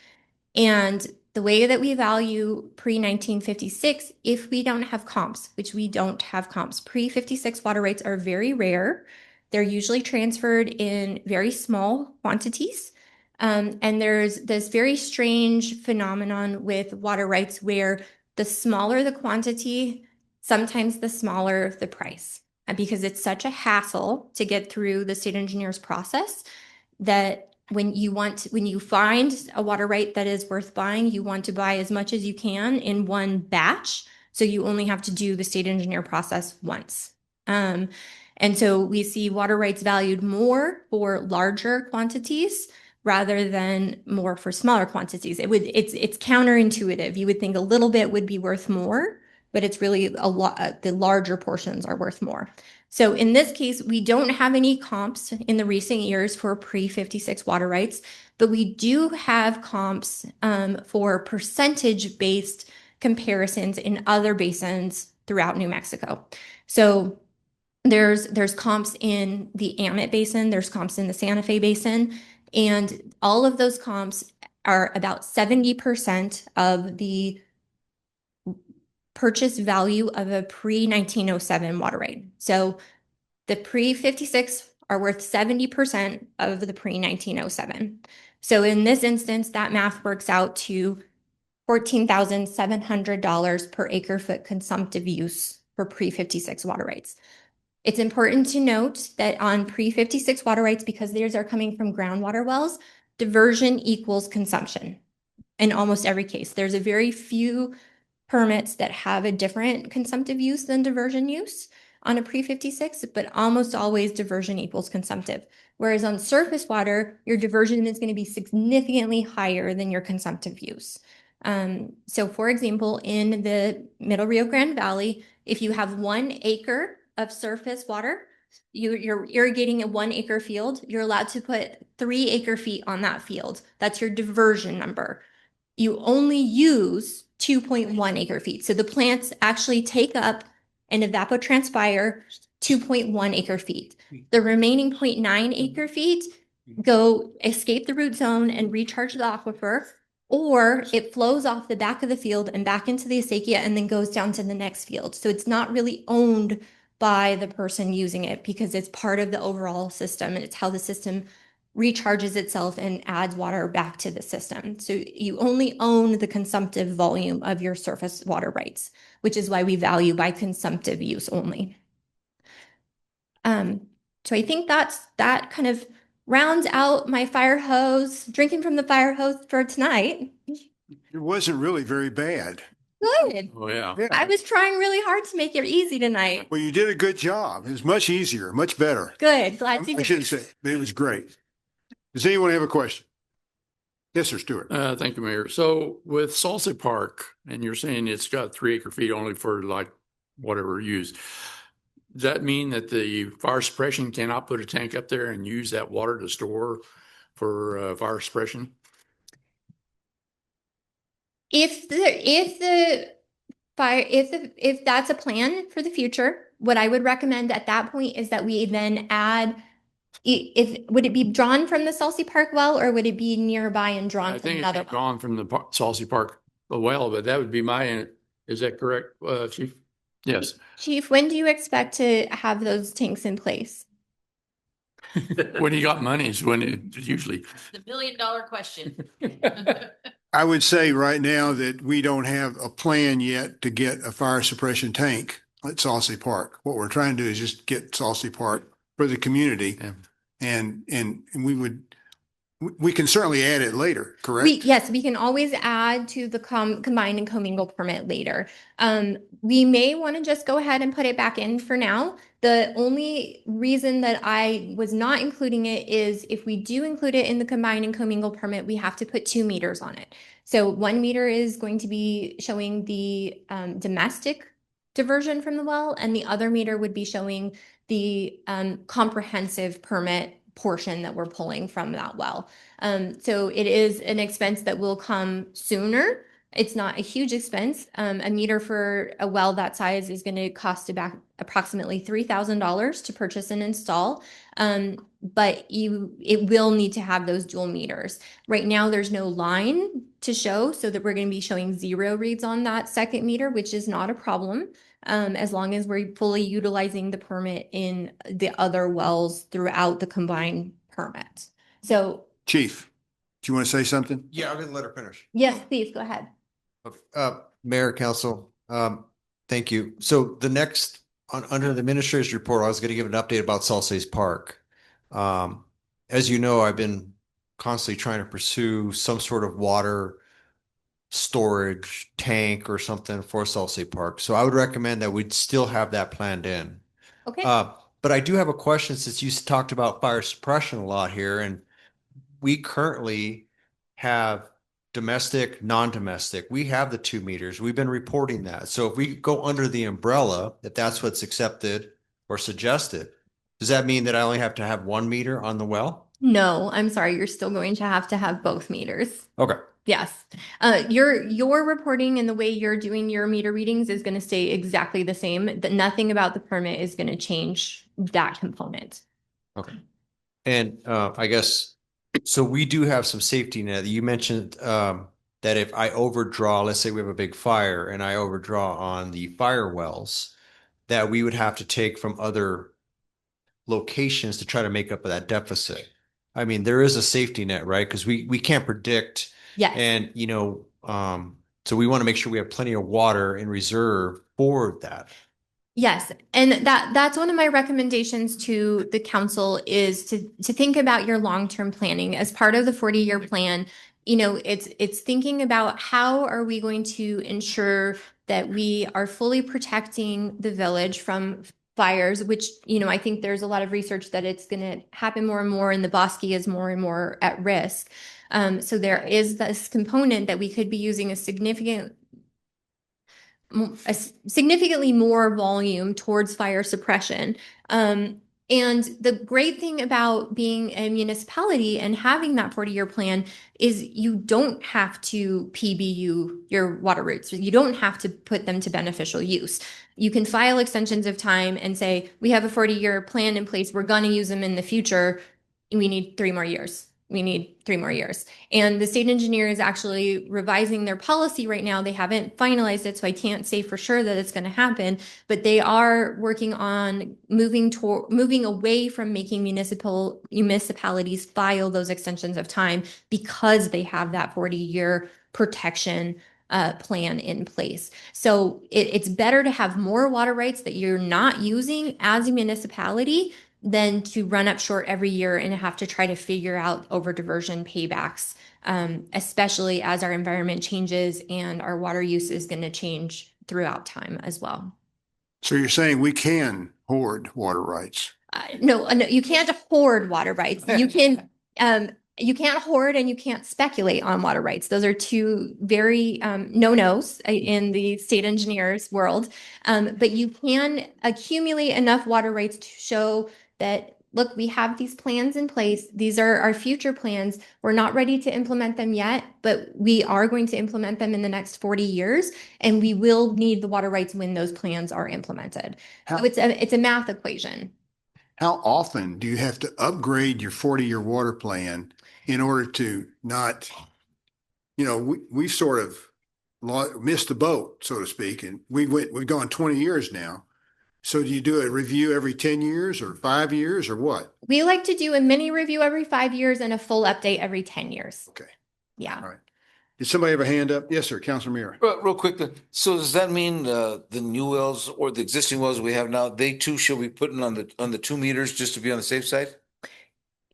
And the way that we value pre-1956, if we don't have comps, which we don't have comps, pre-56 water rights are very rare. They're usually transferred in very small quantities. And there's this very strange phenomenon with water rights where the smaller the quantity, sometimes the smaller the price. And because it's such a hassle to get through the state engineer's process that when you find a water right that is worth buying, you want to buy as much as you can in one batch. So you only have to do the state engineer process once. And so we see water rights valued more for larger quantities rather than more for smaller quantities. It's counterintuitive. You would think a little bit would be worth more, but it's really a lot, the larger portions are worth more. So in this case, we don't have any comps in the recent years for pre-56 water rights, but we do have comps for percentage-based comparisons in other basins throughout New Mexico. So there's comps in the Amit Basin, there's comps in the Santa Fe Basin, and all of those comps are about 70% of the purchase value of a pre-1907 water right. So the pre-56 are worth 70% of the pre-1907. So in this instance, that math works out to $14,700 per acre foot consumptive use for pre-56 water rights. It's important to note that on pre-56 water rights, because theirs are coming from groundwater wells, diversion equals consumption in almost every case. There's a very few permits that have a different consumptive use than diversion use on a pre-56, but almost always diversion equals consumptive. Whereas on surface water, your diversion is going to be significantly higher than your consumptive use. So for example, in the Middle Rio Grande Valley, if you have 1 acre of surface water, you're irrigating a 1 acre field, you're allowed to put 3 acre feet on that field. That's your diversion number. You only use 2.1 acre feet. So the plants actually take up and evapotranspire 2.1 acre feet. The remaining 0.9 acre feet go escape the root zone and recharge the aquifer, or it flows off the back of the field and back into the acequia and then goes down to the next field. So it's not really owned by the person using it because it's part of the overall system and it's how the system recharges itself and adds water back to the system. So you only own the consumptive volume of your surface water rights, which is why we value by consumptive use only. So I think that kind of rounds out my fire hose, drinking from the fire hose for tonight. It wasn't really very bad. Good. Oh, yeah. I was trying really hard to make it easy tonight. Well, you did a good job. It was much easier, much better. Good. Glad to I hear. shouldn't say, it was great. Does anyone have a question? Yes, sir, Stuart. Thank you, Mayor. So with Salsa Park, and you're saying it's got 3 acre feet only for like whatever use. Does that mean that the fire suppression cannot put a tank up there and use that water to store for fire suppression? If that's a plan for the future, what I would recommend at that point is that we then add, would it be drawn from the Salsi Park well, or would it be nearby and drawn I from think another it's well? gone from the Salsi Park well, but that would be my, is that correct, Chief? Yes. Chief, when do you expect to have those tanks in place? When you got money is when it usually. The $1 billion question. I would say right now that we don't have a plan yet to get a fire suppression tank at Saucy Park. What we're trying to do is just get Saucy Park for the community. Yeah. And we can certainly add it later, correct? Yes, we can always add to the combine and commingle permit later. We may want to just go ahead and put it back in for now. The only reason that I was not including it is if we do include it in the combine and commingle permit, we have to put 2 meters on it. So 1 meter is going to be showing the domestic diversion from the well, and the other meter would be showing the comprehensive permit portion that we're pulling from that well. So it is an expense that will come sooner. It's not a huge expense. A meter for a well that size is going to cost about approximately $3,000 to purchase and install. But it will need to have those dual meters. Right now, there's no line to show, so that we're going to be showing 0 reads on that second meter, which is not a problem. As long as we're fully utilizing the permit in the other wells throughout the combined permit. So, Chief, do you want to say something? Yeah, I'm gonna let her finish. yes, please go ahead. Mayor, Council, thank you. So the next, under the administrator's report, I was gonna give an update about Salsa's Park. As you know, I've been constantly trying to pursue some sort of water storage tank or something for Salsa Park. So I would recommend that we'd still have that planned in. Okay. But I do have a question, since you talked about fire suppression a lot here, and we currently have domestic, non-domestic. We have the 2 meters. We've been reporting that. So if we go under the umbrella, if that's what's accepted or suggested, does that mean that I only have to have 1 meter on the well? No, I'm sorry. You're still going to have both meters. Okay. Yes. Your reporting and the way you're doing your meter readings is going to stay exactly the same. That nothing about the permit is going to change that component. Okay. And I guess So we do have some safety net. You mentioned that if I overdraw, let's say we have a big fire and I overdraw on the fire wells, that we would have to take from other locations to try to make up that deficit. I mean, there is a safety net, right? Because we can't predict. Yes. And, so we want to make sure we have plenty of water in reserve for that. Yes, and that's one of my recommendations to the council is to think about your long-term planning as part of the 40-year plan. It's thinking about how are we going to ensure that we are fully protecting the village from fires, which, I think there's a lot of research that it's going to happen more and more, and the Bosque is more and more at risk. So there is this component that we could be using a significantly more volume towards fire suppression. And the great thing about being a municipality and having that 40-year plan is you don't have to PBU your water routes. You don't have to put them to beneficial use. You can file extensions of time and say, we have a 40-year plan in place. We're going to use them in the future. We need 3 more years. We need 3 more years. And the state engineer is actually revising their policy right now. They haven't finalized it, so I can't say for sure that it's going to happen, but they are working on moving away from making municipalities file those extensions of time because they have that 40-year protection plan in place. So it's better to have more water rights that you're not using as a municipality than to run up short every year and have to try to figure out over diversion paybacks, especially as our environment changes and our water use is going to change throughout time as well. So you're saying we can hoard water rights? No, you can't hoard water rights. You can't hoard and you can't speculate on water rights. Those are 2 very no-nos in the state engineer's world. But you can accumulate enough water rights to show that, look, we have these plans in place. These are our future plans. We're not ready to implement them yet, but we are going to implement them in the next 40 years, and we will need the water rights when those plans are implemented. So it's a math equation. How often do you have to upgrade your 40-year water plan in order to not, we sort of missed the boat, so to speak, and we've gone 20 years now. So do you do a review every 10 years or 5 years or what? We like to do a mini review every 5 years and a full update every 10 years. Okay. Yeah. All right. Did somebody have a hand up? Yes, sir. Councilor Mira. Real quick, so does that mean the new wells or the existing wells we have now, they too shall be putting on the 2 meters just to be on the safe side?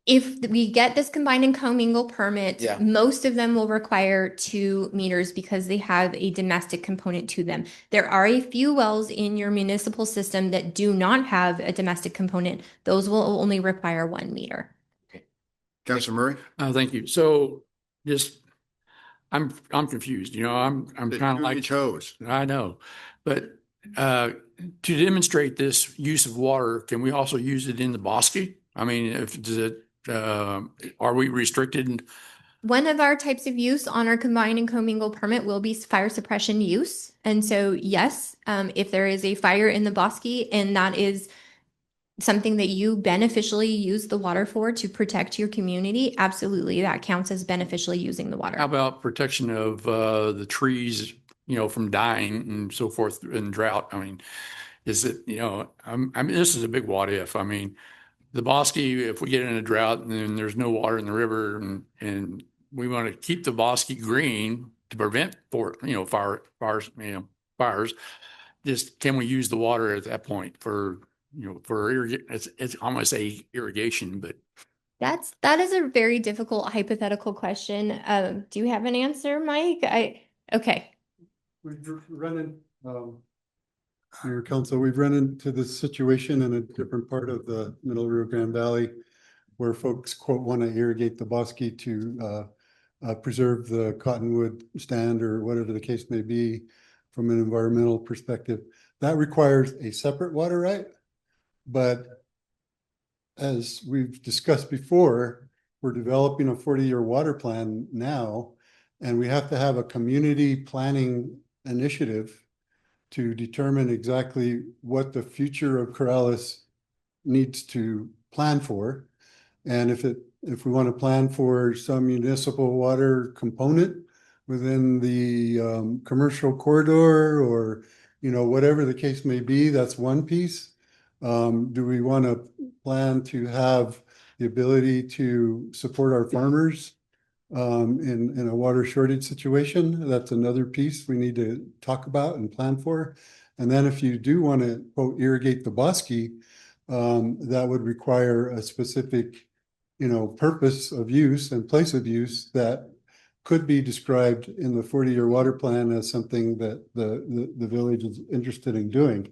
If we get this combine and commingle permit, Yeah. most of them will require 2 meters because they have a domestic component to them. There are a few wells in your municipal system that do not have a domestic component. Those will only require 1 meter. Councilor Murray. Thank you. So I'm confused, I'm kind of like each hose. I know, but to demonstrate this use of water, can we also use it in the Bosque? I mean, are we restricted? One of our types of use on our combine and commingle permit will be fire suppression use. And so, yes, if there is a fire in the Bosque and that is something that you beneficially use the water for to protect your community, absolutely, that counts as beneficially using the water. How about protection of the trees, from dying and so forth in drought? I mean, is it, this is a big what if. I mean, the Bosque, if we get in a drought and then there's no water in the river and we want to keep the Bosque green to prevent fires, just can we use the water at that point for it's almost a irrigation, but that is a very difficult hypothetical question. Do you have an answer, Mike? Okay. We've run Mayor Council, we've run into this situation in a different part of the Middle Rio Grande Valley where folks want to irrigate the Bosque to preserve the cottonwood stand or whatever the case may be from an environmental perspective. That requires a separate water right. But as we've discussed before, we're developing a 40-year water plan now, and we have to have a community planning initiative to determine exactly what the future of Corrales needs to plan for. And if it if we want to plan for some municipal water component within the commercial corridor, or, you know, whatever the case may be, that's one piece. Do we want to plan to have the ability to support our farmers in a water shortage situation? That's another piece we need to talk about and plan for. And then if you do want to quote irrigate the Bosque, that would require a specific, you know, purpose of use and place of use that could be described in the 40-year water plan as something that the village is interested in doing.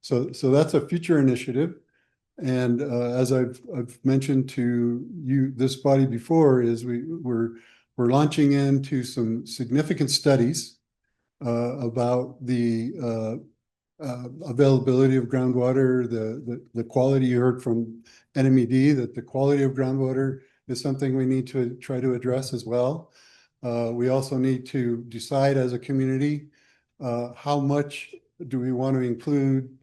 So that's a future initiative. And as I've mentioned to you, this body before, is we're launching into some significant studies about the availability of groundwater, the quality. You heard from NMED that the quality of groundwater is something we need to try to address as well. We also need to decide as a community how much do we want to include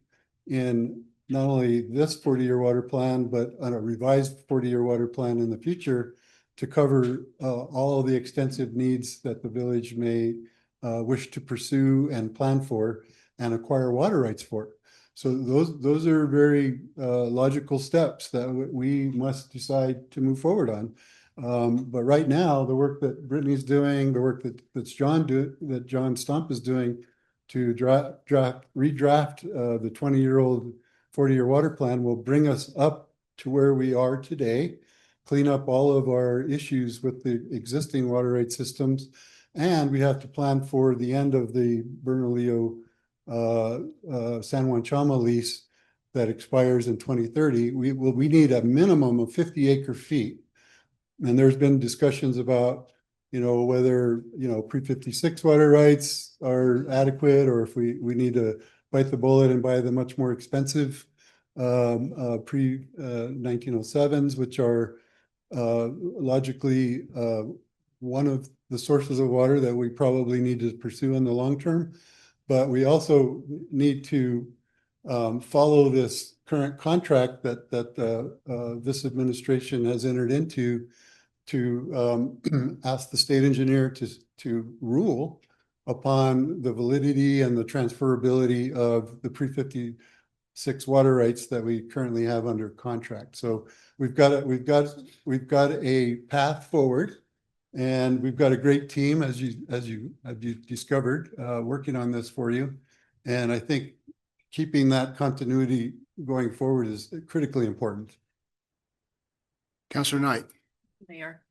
in not only this 40-year water plan, but on a revised 40-year water plan in the future to cover all of the extensive needs that the village may wish to pursue and plan for and acquire water rights for. So those are very logical steps that we must decide to move forward on. But right now, the work that Brittany's doing, the work that John Stump is doing to redraft the 20-year-old 40-year water plan will bring us up to where we are today, clean up all of our issues with the existing water right systems, and we have to plan for the end of the Bernalillo San Juan Chama lease that expires in 2030. We need a minimum of 50 acre feet. And there's been discussions about, you know, whether, you know, pre-56 water rights are adequate, or if we need to bite the bullet and buy the much more expensive pre-1907s, which are logically one of the sources of water that we probably need to pursue in the long term. But we also need to follow this current contract that this administration has entered into to ask the state engineer to rule upon the validity and the transferability of the pre-56 water rights that we currently have under contract. So we've got a path forward, and we've got a great team, as you discovered, working on this for you. And I think keeping that continuity going forward is critically important. Councilor Knight. Mayor,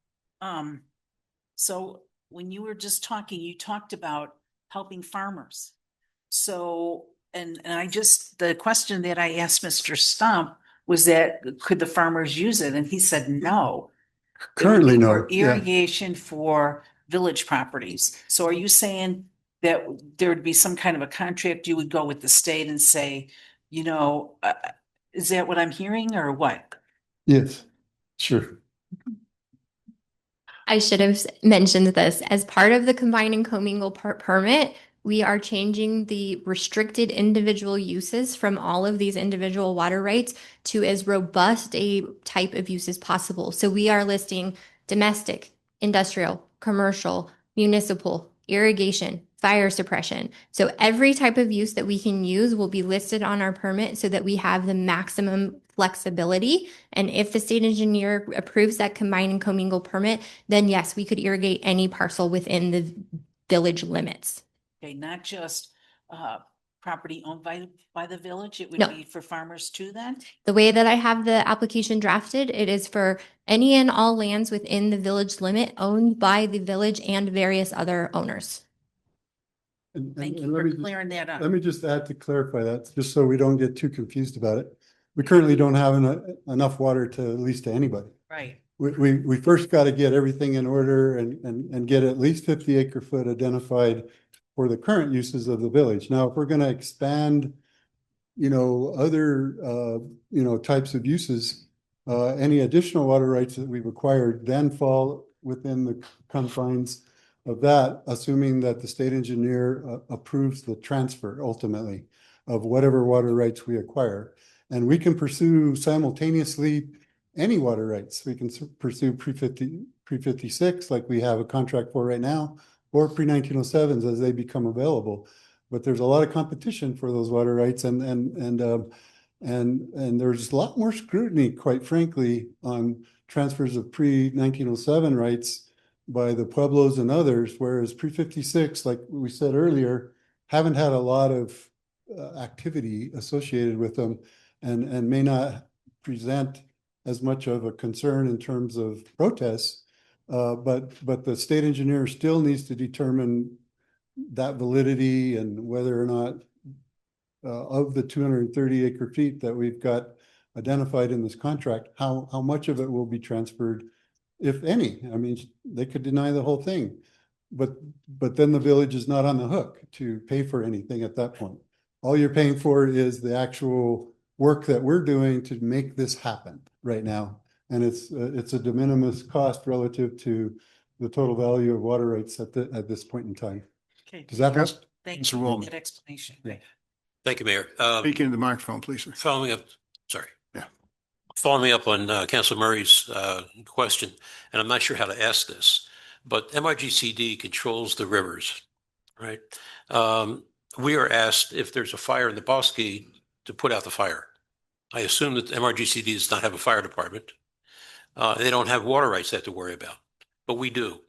so when you were just talking, you talked about helping farmers. So, and the question that I asked Mr. Stump was that, could the farmers use it? And he said, no. Currently, no. For irrigation for village properties. So are you saying that there would be some kind of a contract, you would go with the state and say, you know, is that what I'm hearing, or what? Yes, sure. I should have mentioned this. As part of the combine and commingle permit, we are changing the restricted individual uses from all of these individual water rights to as robust a type of use as possible. So we are listing domestic, industrial, commercial, municipal, irrigation, fire suppression. So every type of use that we can use will be listed on our permit so that we have the maximum flexibility. And if the state engineer approves that combine and commingle permit, then yes, we could irrigate any parcel within the village limits. Okay, not just property owned by the village, it would No. be for farmers too then? The way that I have the application drafted, it is for any and all lands within the village limit owned by the village and various other owners. Thank you let for me just- clearing that up. Let me just add to clarify that, just so we don't get too confused about it. We currently don't have enough water to lease to anybody. Right. We first got to get everything in order and get at least 50 acre foot identified for the current uses of the village. Now, if we're going to expand, you know, other, you know, types of uses, any additional water rights that we've acquired then fall within the confines of that, assuming that the state engineer approves the transfer ultimately of whatever water rights we acquire. And we can pursue simultaneously any water rights. We can pursue pre-56 like we have a contract for right now, or pre-1907s as they become available. But there's a lot of competition for those water rights, and there's a lot more scrutiny, quite frankly, on transfers of pre-1907 rights by the Pueblos and others, whereas pre-56, like we said earlier, haven't had a lot of activity associated with them, and may not present as much of a concern in terms of protests. But the state engineer still needs to determine that validity and whether or not of the 230 acre feet that we've got identified in this contract, how much of it will be transferred, if any. I mean, they could deny the whole thing, but then the village is not on the hook to pay for anything at that point. All you're paying for is the actual work that we're doing to make this happen right now. And it's a de minimis cost relative to the total value of water rights at this point in time. Okay. Does that help? Thank Mr. you for Woolman. that explanation. Yeah. Thank you, Mayor. Speak into the microphone, please, sir. Following up, sorry. Yeah. Following up on Councilor Murray's question, and I'm not sure how to ask this, but MRGCD controls the rivers, right? We are asked if there's a fire in the Bosque to put out the fire. I assume that MRGCD does not have a fire department. They don't have water rights they have to worry about, but we do.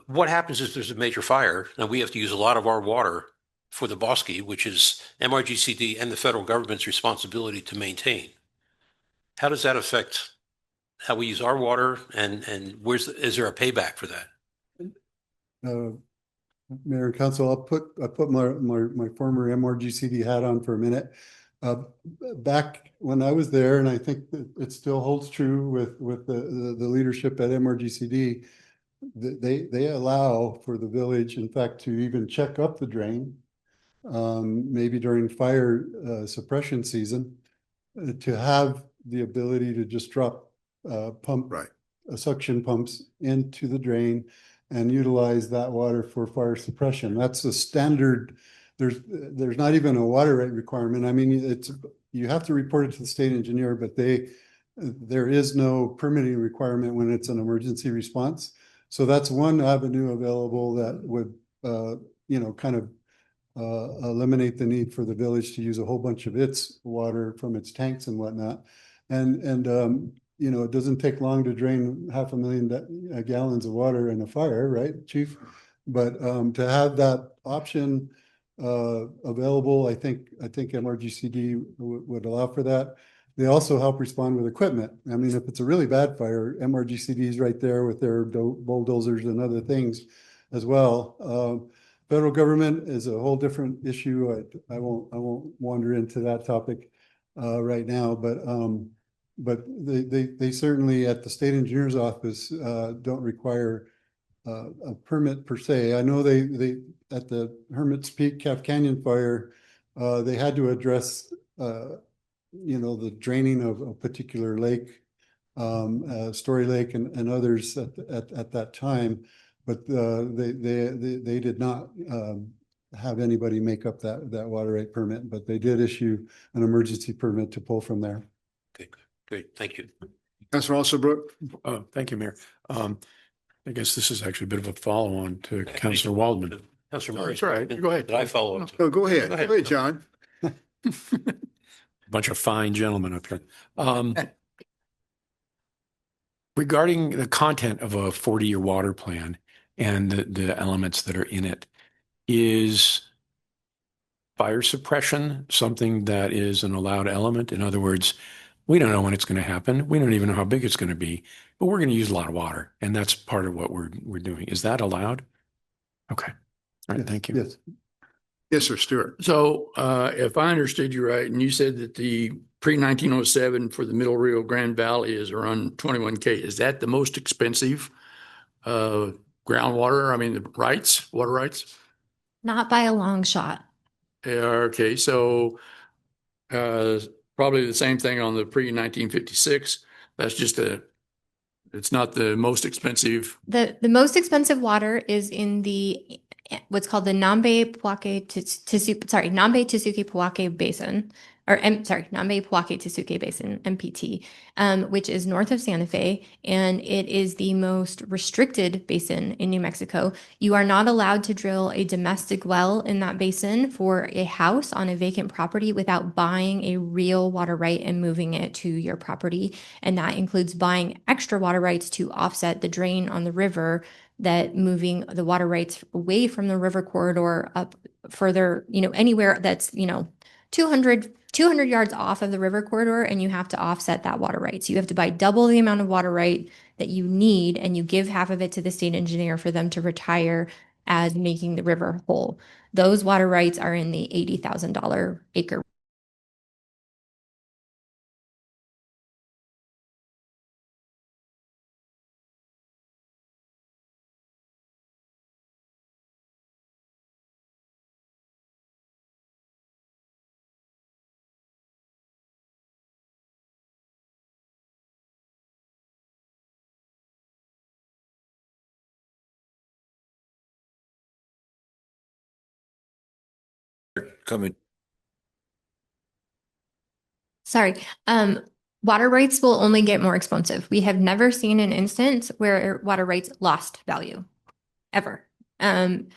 What happens if there's a major fire and we have to use a lot of our water for the Bosque, which is MRGCD and the federal government's responsibility to maintain? How does that affect how we use our water, and is there a payback for that? Mayor and Council, I put my former MRGCD hat on for a minute. Back when I was there, and I think that it still holds true with the leadership at MRGCD, they allow for the village, in fact, to even check up the drain, maybe during fire suppression season, to have the ability to just drop suction pumps into the drain and utilize that water for fire suppression. That's a standard. There's not even a water rate requirement. I mean, you have to report it to the state engineer, but there is no permitting requirement when it's an emergency response. So that's one avenue available that would, kind of eliminate the need for the village to use a whole bunch of its water from its tanks and whatnot. And it doesn't take long to drain 500,000 gallons of water in a fire, right, Chief? But to have that option available, I think MRGCD would allow for that. They also help respond with equipment. I mean, if it's a really bad fire, MRGCD is right there with their bulldozers and other things as well. Federal government is a whole different issue. I won't wander into that topic right now, but they certainly at the state engineer's office don't require a permit per se. I know they at the Hermit's Peak Calf Canyon fire, they had to address the draining of a particular lake, Story Lake and others at that time, but they did not have anybody make up that water rate permit, but they did issue an emergency permit to pull from there. Okay, great, thank you. Councilor Alsterbrook. Thank you, Mayor. I guess this is actually a bit of a follow-on to Councilor Waldman. Councilor Murray. That's right. Go ahead. Did I follow up? Oh, go ahead. Go ahead. Go ahead, John. Bunch of fine gentlemen up here. Regarding the content of a 40-year water plan and the elements that are in it, is fire suppression something that is an allowed element? In other words, we don't know when it's going to happen. We don't even know how big it's going to be, but we're going to use a lot of water, and that's part of what we're doing. Is that allowed? Okay. All right. Yes, Thank you. Yes. Yes, sir, Stuart. So if I understood you right, and you said that the pre-1907 for the Middle Rio Grande Valley is around 21K, is that the most expensive groundwater? I mean, the rights, water rights? Not by a long shot. Okay, so probably the same thing on the pre-1956. That's just it's not the most expensive. The most expensive water is in the what's called the Nambe Tesuque Poake Basin. sorry, Nambe-Poake-Tesuque Basin, MPT, which is north of Santa Fe, and it is the most restricted basin in New Mexico. You are not allowed to drill a domestic well in that basin for a house on a vacant property without buying a real water right and moving it to your property. And that includes buying extra water rights to offset the drain on the river, that moving the water rights away from the river corridor up further, anywhere that's, 200 yards off of the river corridor, and you have to offset that water right. So you have to buy double the amount of water right that you need, and you give half of it to the state engineer for them to retire as making the river whole. Those water rights are in the $80,000 acre. Coming. Sorry. Water rights will only get more expensive. We have never seen an instance where water rights lost value, ever. In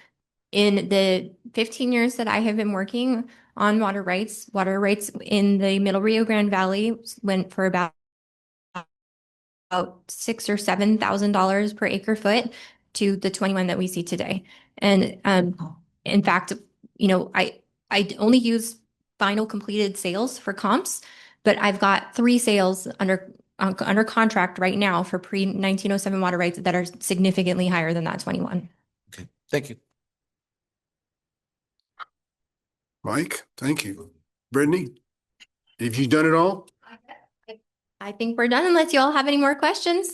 the 15 years that I have been working on water rights in the Middle Rio Grande Valley went for about $6,000 or $7,000 per acre foot to the 21 that we see today. And in fact, I only use final completed sales for comps, but I've got 3 sales under contract right now for pre-1907 water rights that are significantly higher than that 21. Okay, thank you. Mike, thank you. Brittany, have you done it all? I think we're done unless you all have any more questions.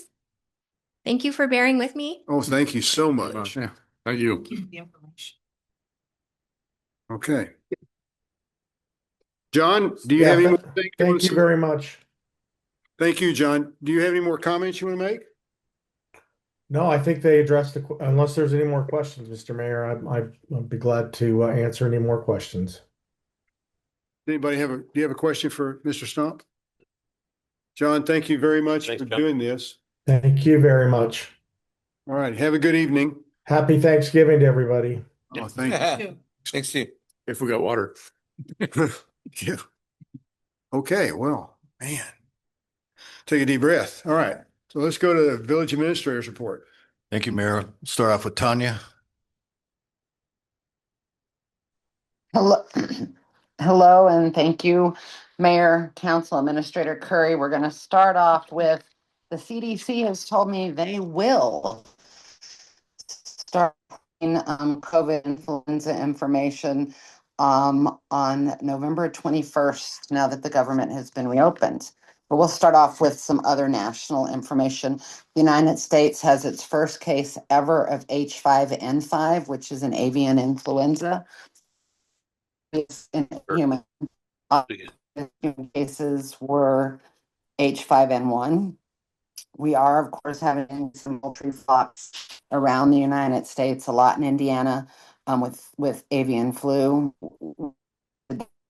Thank you for bearing with me. Oh, thank you so much. Yeah, thank you. The information. Okay. John, do you have any more things you want Thank to you say? very much. Thank you, John. Do you have any more comments you want to make? No, I think they addressed unless there's any more questions, Mr. Mayor, I'd be glad to answer any more questions. Anybody do you have a question for Mr. Stump? John, thank you very much Thanks, for John. doing this. Thank you very much. All right. Have a good evening. Happy Thanksgiving to everybody. Oh, thank you. Thanks, Steve. If we got water. Yeah. Okay, well, man. Take a deep breath. All right. So let's go to the village administrator's report. Thank you, Mayor. Start off with Tanya. Hello, hello, and thank you, Mayor, Council Administrator Curry. We're going to start off with the CDC has told me they will start COVID influenza information on November 21st, now that the government has been reopened. But we'll start off with some other national information. The United States has its first case ever of H5N5, which is an avian influenza. In human cases were H5N1. We are, of course, having some poultry flocks around the United States, a lot in Indiana, with avian flu.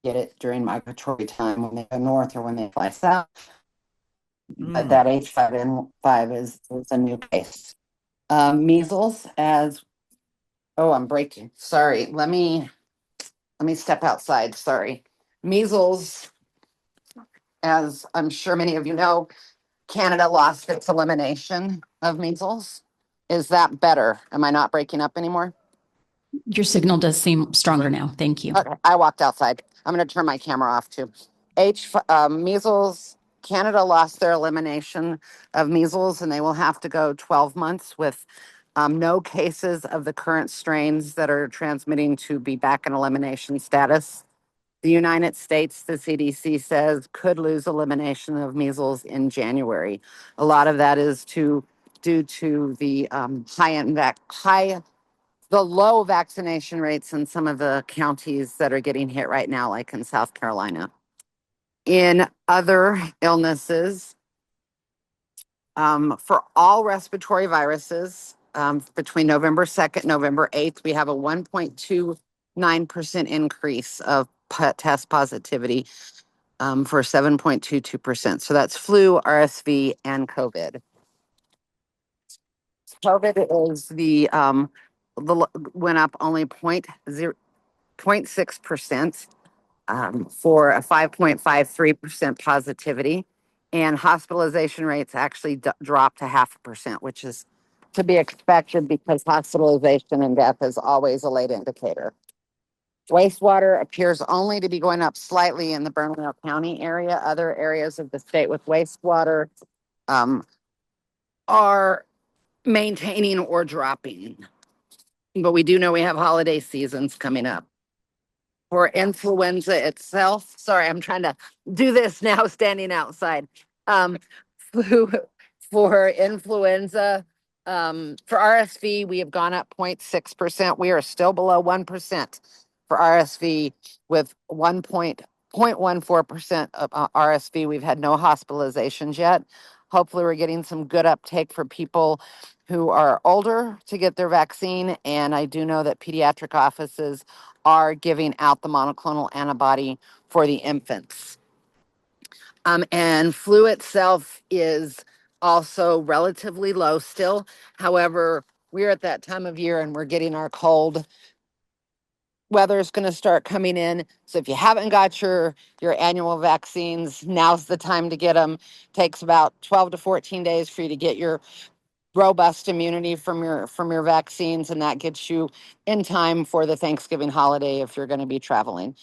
Get it during migratory time when they go north or when they fly south. But that H5N5 is a new case. Measles, I'm breaking. Sorry, let me step outside. Sorry. Measles, as I'm sure many of you know, Canada lost its elimination of measles. Is that better? Am I not breaking up anymore? Your signal does seem stronger now. Thank you. Okay, I walked outside. I'm going to turn my camera off too. Measles, Canada lost their elimination of measles, and they will have to go 12 months with no cases of the current strains that are transmitting to be back in elimination status. The United States, the CDC says, could lose elimination of measles in January. A lot of that is due to the the low vaccination rates in some of the counties that are getting hit right now, like in South Carolina. In other illnesses, for all respiratory viruses, between November 2nd, November 8th, we have a 1.29% increase of test positivity. for 7.22%. So that's flu, RSV, and COVID. COVID is went up only 0.6%, for a 5.53% positivity. And hospitalization rates actually dropped to 0.5%, which is to be expected because hospitalization and death is always a late indicator. Wastewater appears only to be going up slightly in the Bernalillo County area. Other areas of the state with wastewater are maintaining or dropping. But we do know we have holiday seasons coming up. For influenza itself, sorry, I'm trying to do this now standing outside. Flu, for influenza, for RSV, we have gone up 0.6%. We are still below 1% for RSV with 0.14% of RSV. We've had no hospitalizations yet. Hopefully we're getting some good uptake for people who are older to get their vaccine. And I do know that pediatric offices are giving out the monoclonal antibody for the infants. And flu itself is also relatively low still. However, we're at that time of year and we're getting our cold weather is going to start coming in. So if you haven't got your annual vaccines, now's the time to get them. Takes about 12 to 14 days for you to get your robust immunity from your vaccines, and that gets you in time for the Thanksgiving holiday if you're going to be traveling.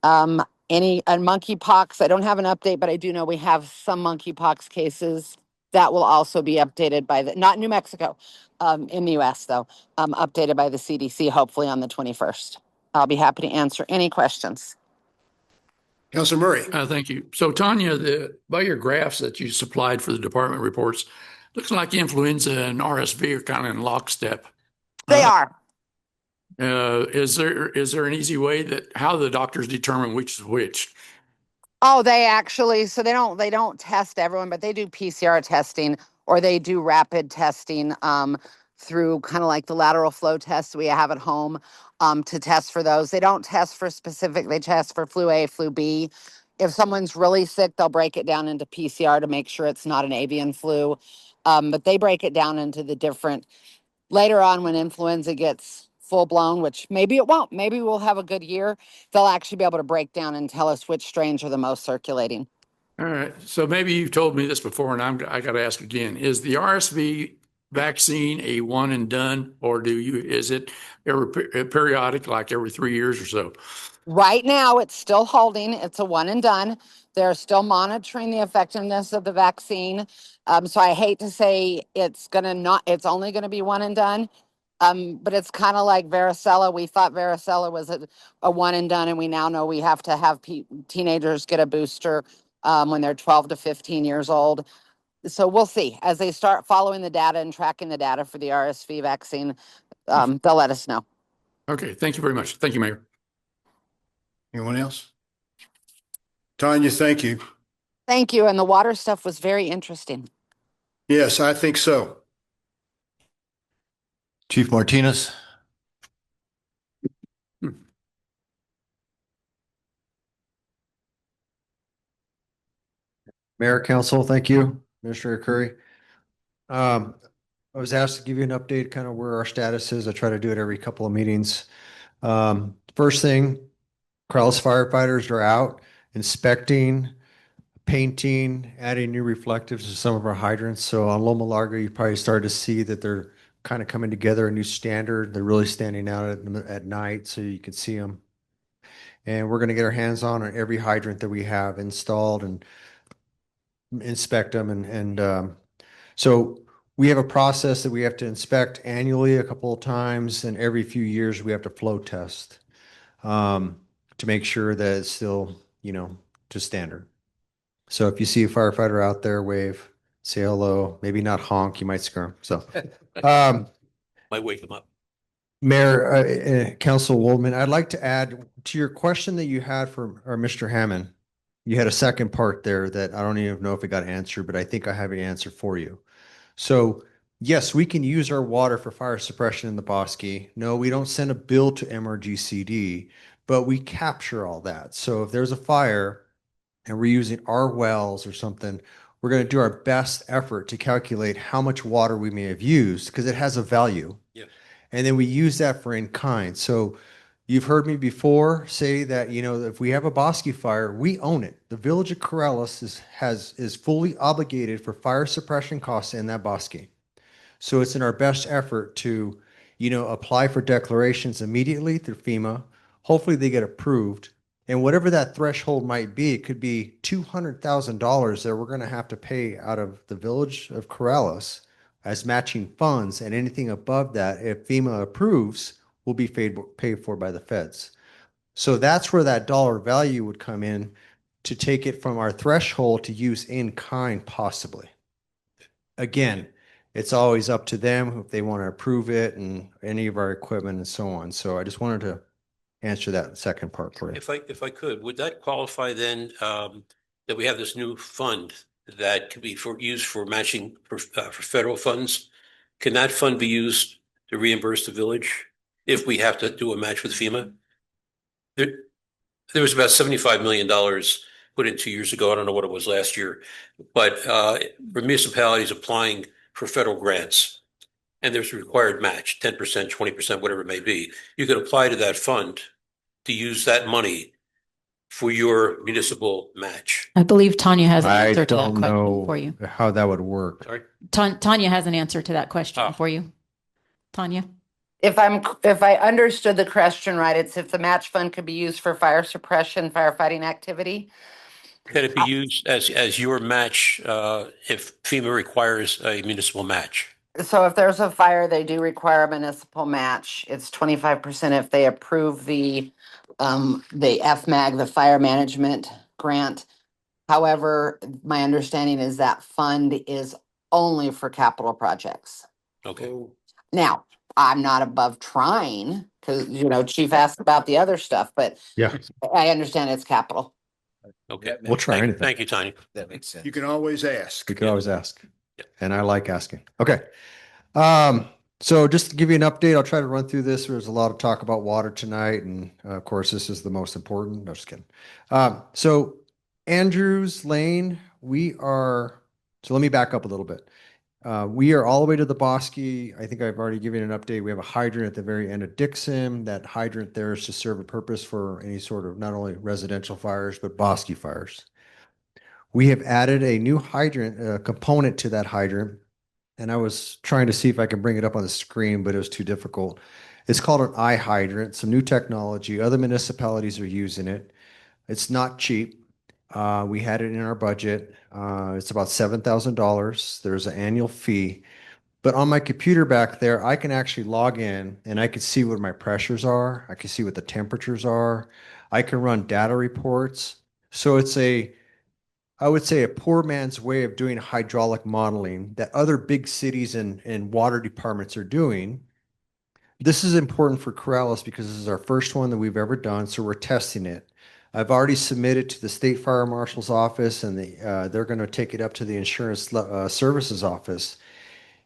Monkeypox, I don't have an update, but I do know we have some monkeypox cases that will also be updated by not New Mexico, in the US though, updated by the CDC, hopefully on the 21st. I'll be happy to answer any questions. Councilor Murray. Thank you. So Tanya, by your graphs that you supplied for the department reports, looks like influenza and RSV are kind of in lockstep. They are. Is there an easy way how the doctors determine which is which? Oh, they actually, so they don't test everyone, but they do PCR testing or they do rapid testing through kind of like the lateral flow tests we have at home to test for those. They don't test for specific, they test for flu A, flu B. If someone's really sick, they'll break it down into PCR to make sure it's not an avian flu. But they break it down into the different, later on when influenza gets full blown, which maybe it won't, maybe we'll have a good year, they'll actually be able to break down and tell us which strains are the most circulating. All right. So maybe you've told me this before and I got to ask again. Is the RSV vaccine a one and done, or is it periodic, like every 3 years or so? Right now, it's still holding. It's a one and done. They're still monitoring the effectiveness of the vaccine. So I hate to say it's only going to be one and done. But it's kind of like varicella. We thought varicella was a one and done, and we now know we have to have teenagers get a booster when they're 12 to 15 years old. So we'll see. As they start following the data and tracking the data for the RSV vaccine, they'll let us know. Okay. Thank you very much. Thank you, Mayor. Anyone else? Tanya, thank you. Thank you. And the water stuff was very interesting. Yes, I think so. Chief Martinez. Mayor, Council, thank you. Administrator Curry. I was asked to give you an update, kind of where our status is. I try to do it every couple of meetings. First thing, Corrales firefighters are out inspecting, painting, adding new reflectives to some of our hydrants. So on Loma Larga, you probably started to see that they're kind of coming together, a new standard. They're really standing out at night so you can see them. And we're going to get our hands on every hydrant that we have installed and inspect them. And so we have a process that we have to inspect annually a couple of times, and every few years we have to flow test to make sure that it's still, to standard. So if you see a firefighter out there, wave, say hello, maybe not honk, you might scare them. So, Might wake them up. Mayor, Council Waldman, I'd like to add to your question that you had for Mr. Hammond. You had a second part there that I don't even know if it got answered, but I think I have an answer for you. So yes, we can use our water for fire suppression in the Bosque. No, we don't send a bill to MRGCD, but we capture all that. So if there's a fire, and we're using our wells or something, we're going to do our best effort to calculate how much water we may have used because it has a value. Yeah. And then we use that for in kind. So you've heard me before say that, if we have a bosque fire, we own it. The village of Corrales is fully obligated for fire suppression costs in that bosque. So it's in our best effort to, apply for declarations immediately through FEMA. Hopefully they get approved. And whatever that threshold might be, it could be $200,000 that we're going to have to pay out of the village of Corrales as matching funds. And anything above that, if FEMA approves, will be paid for by the feds. So that's where that dollar value would come in to take it from our threshold to use in kind possibly. Again, it's always up to them if they want to approve it and any of our equipment and so on. So I just wanted to answer that second part for you. If I could, would that qualify then, that we have this new fund that could be used for matching for federal funds? Can that fund be used to reimburse the village if we have to do a match with FEMA? There was about $75 million put in 2 years ago. I don't know what it was last year, but for municipalities applying for federal grants, and there's a required match, 10%, 20%, whatever it may be. You could apply to that fund to use that money for your municipal match. I believe Tanya has an I answer to that don't question know for you. how that would work. Sorry? Tanya has an answer to that question for you. Tanya? If I understood the question right, it's if the match fund could be used for fire suppression, firefighting activity. Can it be used as your match if FEMA requires a municipal match? So if there's a fire, they do require a municipal match. It's 25% if they approve the FMAG, the fire management grant. However, my understanding is that fund is only for capital projects. Okay. Now, I'm not above trying because, Chief asked about the other stuff, but Yeah, I understand it's capital. Okay. we'll try anything. Thank you, Tanya. That makes sense. You can always ask. We could always ask. Yeah. And I like asking. Okay. So just to give you an update, I'll try to run through this. There's a lot of talk about water tonight. And of course, this is the most important. No, just kidding. So Andrews Lane, so let me back up a little bit. We are all the way to the Bosque. I think I've already given an update. We have a hydrant at the very end of Dixon. That hydrant there is to serve a purpose for any sort of not only residential fires, but Bosque fires. We have added a new hydrant component to that hydrant. And I was trying to see if I can bring it up on the screen, but it was too difficult. It's called an eye hydrant, some new technology. Other municipalities are using it. It's not cheap. We had it in our budget. It's about $7,000. There's an annual fee. But on my computer back there, I can actually log in and I can see what my pressures are. I can see what the temperatures are. I can run data reports. So it's I would say a poor man's way of doing hydraulic modeling that other big cities and water departments are doing. This is important for Corrales because this is our first one that we've ever done, so we're testing it. I've already submitted to the State Fire Marshal's office, and they're going to take it up to the Insurance Services office.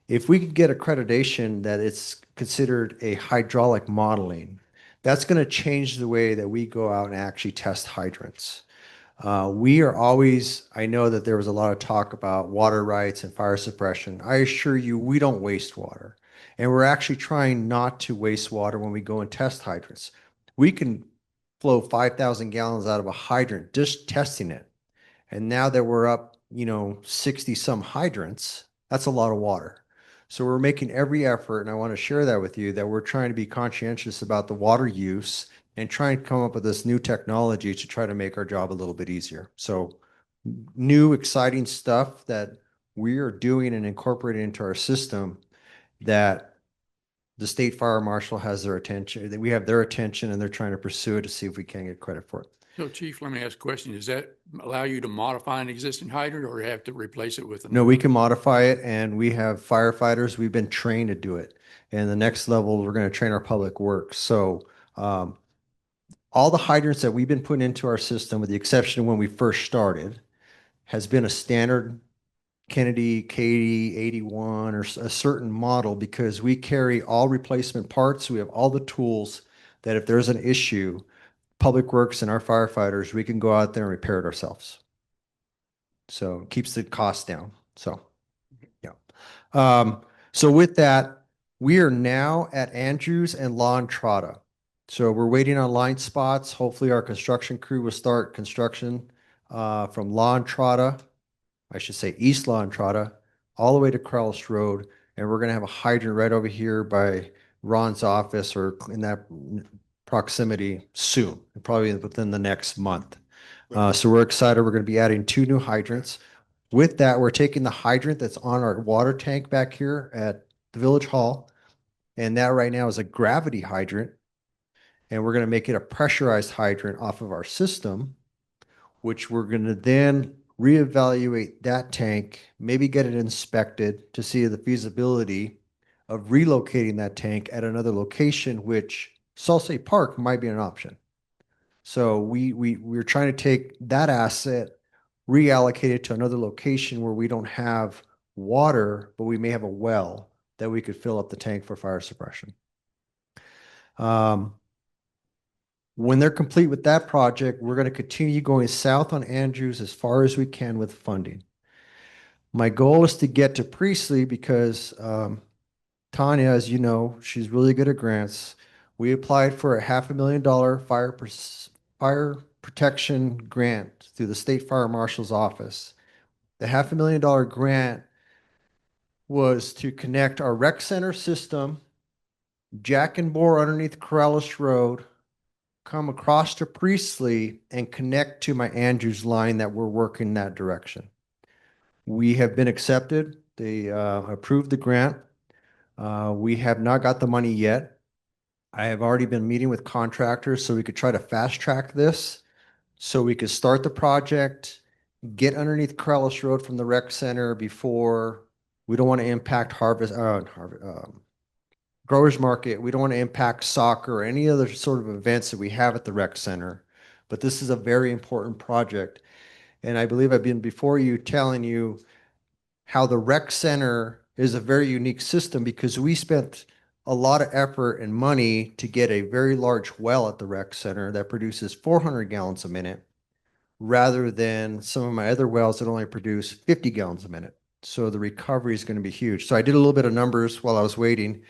If we could get accreditation that it's considered a hydraulic modeling, that's going to change the way that we go out and actually test hydrants. We are always, I know that there was a lot of talk about water rights and fire suppression. I assure you, we don't waste water. And we're actually trying not to waste water when we go and test hydrants. We can flow 5,000 gallons out of a hydrant just testing it. And now that we're up, 60 some hydrants, that's a lot of water. So we're making every effort, and I want to share that with you, that we're trying to be conscientious about the water use and try and come up with this new technology to try to make our job a little bit easier. So new, exciting stuff that we are doing and incorporating into our system that the State Fire Marshal has their attention, that we have their attention, and they're trying to pursue it to see if we can get credit for it. So Chief, let me ask a question. Does that allow you to modify an existing hydrant or have to replace it with? No, we can modify it, and we have firefighters. We've been trained to do it. And the next level, we're going to train our public works. So all the hydrants that we've been putting into our system, with the exception of when we first started, has been a standard Kennedy KD 81 or a certain model, because we carry all replacement parts. We have all the tools that if there's an issue, Public Works and our firefighters, we can go out there and repair it ourselves. So it keeps the cost down. So, yeah. So with that, we are now at Andrews and La Entrada. So we're waiting on line spots. Hopefully our construction crew will start construction from La Entrada, I should say East La Entrada, all the way to Krellis Road. And we're going to have a hydrant right over here by Ron's office or in that proximity soon, probably within the next month. So we're excited. We're going to be adding 2 new hydrants. With that, we're taking the hydrant that's on our water tank back here at the Village Hall. And that right now is a gravity hydrant. And we're going to make it a pressurized hydrant off of our system, which we're going to then reevaluate that tank, maybe get it inspected to see the feasibility of relocating that tank at another location, which Salsa Park might be an option. So we're trying to take that asset, reallocate it to another location where we don't have water, but we may have a well that we could fill up the tank for fire suppression. When they're complete with that project, we're going to continue going south on Andrews as far as we can with funding. My goal is to get to Priestley because Tanya, as you know, she's really good at grants. We applied for a $500,000 fire protection grant through the State Fire Marshal's office. The $500,000 grant was to connect our rec center system, Jack and Bore underneath Corrales Road, come across to Priestley and connect to my Andrews line that we're working that direction. We have been accepted. They approved the grant. We have not got the money yet. I have already been meeting with contractors so we could try to fast track this so we could start the project, get underneath Corrales Road from the rec center before we don't want to impact Growers Market. We don't want to impact soccer or any other sort of events that we have at the rec center. But this is a very important project. And I believe I've been before you telling you how the rec center is a very unique system because we spent a lot of effort and money to get a very large well at the rec center that produces 400 gallons a minute rather than some of my other wells that only produce 50 gallons a minute. So the recovery is going to be huge. So I did a little bit of numbers while I was waiting.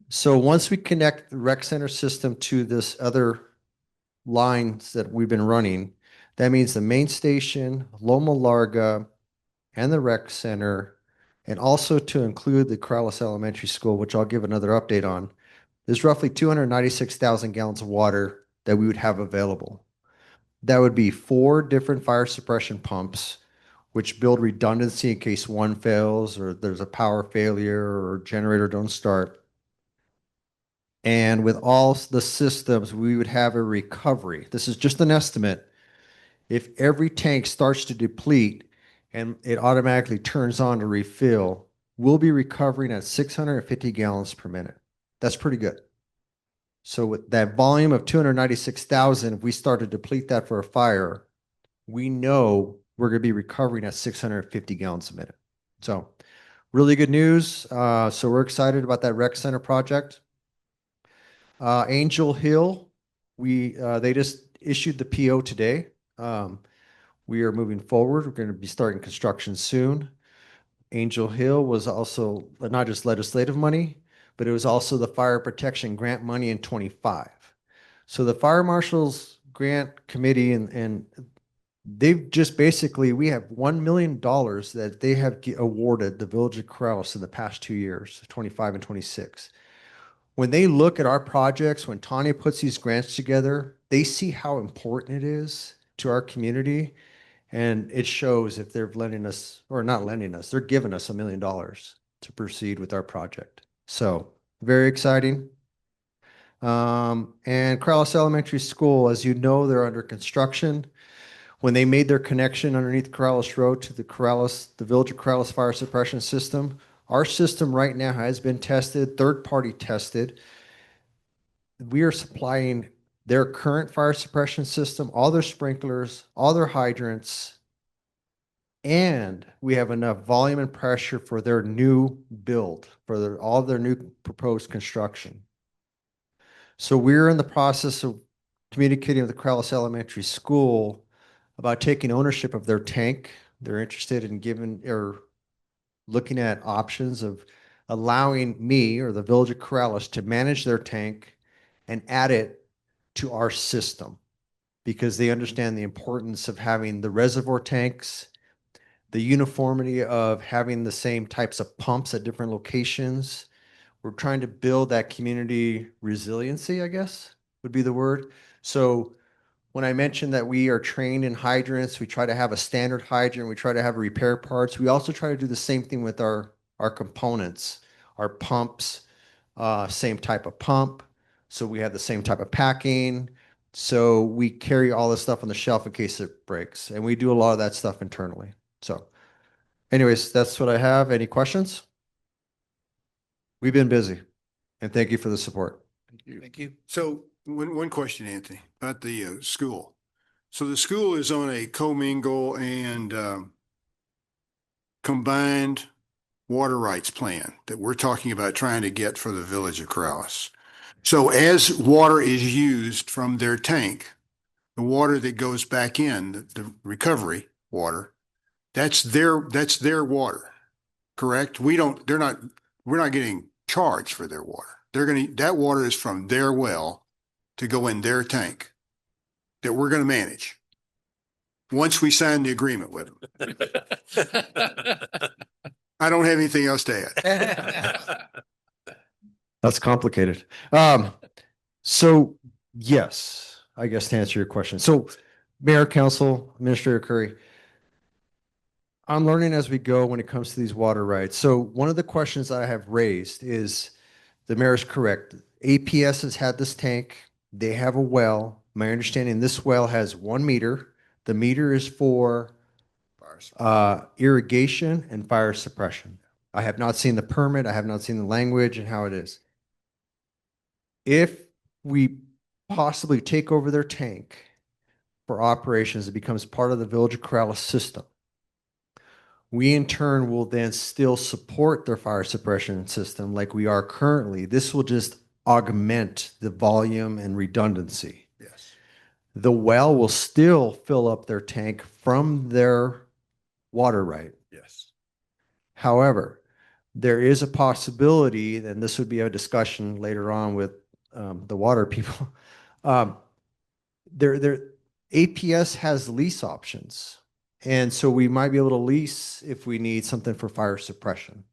So once we connect the rec center system to this other lines that we've been running, that means the main station, Loma Larga, and the rec center, and also to include the Corrales Elementary School, which I'll give another update on, there's roughly 296,000 gallons of water that we would have available. That would be 4 different fire suppression pumps, which build redundancy in case one fails or there's a power failure or generator don't start. And with all the systems, we would have a recovery. This is just an estimate. If every tank starts to deplete and it automatically turns on to refill, we'll be recovering at 650 gallons per minute. That's pretty good. So with that volume of 296,000, if we start to deplete that for a fire, we know we're going to be recovering at 650 gallons a minute. So really good news. So we're excited about that rec center project. Angel Hill, they just issued the PO today. We are moving forward. We're going to be starting construction soon. Angel Hill was also not just legislative money, but it was also the fire protection grant money in 25. So the Fire Marshal's grant committee and they've just basically, we have $1 million that they have awarded the Village of Corrales in the past 2 years, 25 and 26. When they look at our projects, when Tanya puts these grants together, they see how important it is to our community. And it shows if they're lending us, or not lending us, they're giving us $1 million to proceed with our project. So very exciting. And Corrales Elementary School, as you know, they're under construction. When they made their connection underneath Corrales Road to the Village of Corrales fire suppression system, our system right now has been tested, third-party tested. We are supplying their current fire suppression system, all their sprinklers, all their hydrants, and we have enough volume and pressure for their new build, for all their new proposed construction. So we're in the process of communicating with the Corrales Elementary School about taking ownership of their tank. They're interested in giving or looking at options of allowing me or the Village of Corrales to manage their tank and add it to our system because they understand the importance of having the reservoir tanks, the uniformity of having the same types of pumps at different locations. We're trying to build that community resiliency, I guess would be the word. So when I mentioned that we are trained in hydrants, we try to have a standard hydrant, we try to have repair parts. We also try to do the same thing with our components, our pumps, same type of pump. So we have the same type of packing. So we carry all this stuff on the shelf in case it breaks. And we do a lot of that stuff internally. So anyways, that's what I have. Any questions? We've been busy and thank you for the support. Thank you. So one question, Anthony, about the school. So the school is on a commingle and combined water rights plan that we're talking about trying to get for the Village of Corrales. So as water is used from their tank, the water that goes back in, the recovery water, that's their water, correct? We're not getting charged for their water. That water is from their well to go in their tank that we're going to manage once we sign the agreement with them. I don't have anything else to add. That's complicated. So yes, I guess to answer your question. So Mayor, Council, Administrator Curry, I'm learning as we go when it comes to these water rights. So one of the questions I have raised is the mayor is correct. APS has had this tank. They have a well. My understanding, this well has 1 meter. The meter is for irrigation and fire suppression. I have not seen the permit. I have not seen the language and how it is. If we possibly take over their tank for operations, it becomes part of the Village of Corrales system. We in turn will then still support their fire suppression system like we are currently. This will just augment the volume and redundancy. Yes. The well will still fill up their tank from their water right. Yes. However, there is a possibility, and this would be a discussion later on with the water people. APS has lease options. And so we might be able to lease if we need something for fire suppression.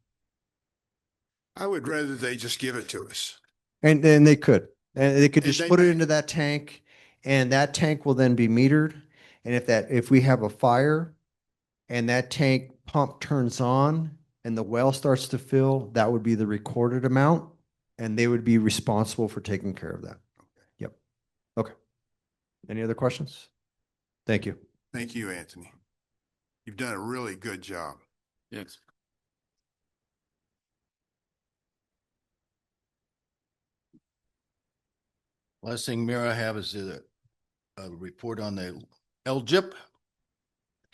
I would rather they just give it to us. And then they could. And they could And just they put it may. into that tank and that tank will then be metered. And if we have a fire and that tank pump turns on and the well starts to fill, that would be the recorded amount and they would be responsible for taking care of that. Yep. Okay. Any other questions? Thank you. Thank you, Anthony. You've done a really good job. Yes. Last thing, Mayor, I have is a report on the LGIP.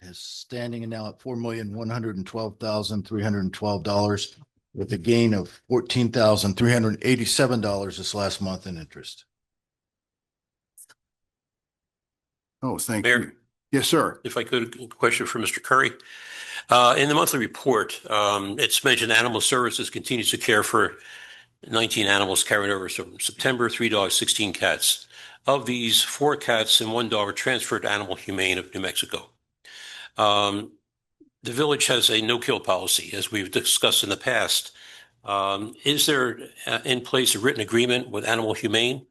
It's standing now at $4,112,312 with a gain of $14,387 this last month in interest. Oh, thank Mayor? you. Yes, sir. If I could, a question for Mr. Curry. In the monthly report, it's mentioned Animal Services continues to care for 19 animals carried over from September, 3 dogs, 16 cats. Of these, 4 cats and 1 dog were transferred to Animal Humane of New Mexico. The village has a no-kill policy, as we've discussed in the past. Is there in place a written agreement with Animal Humane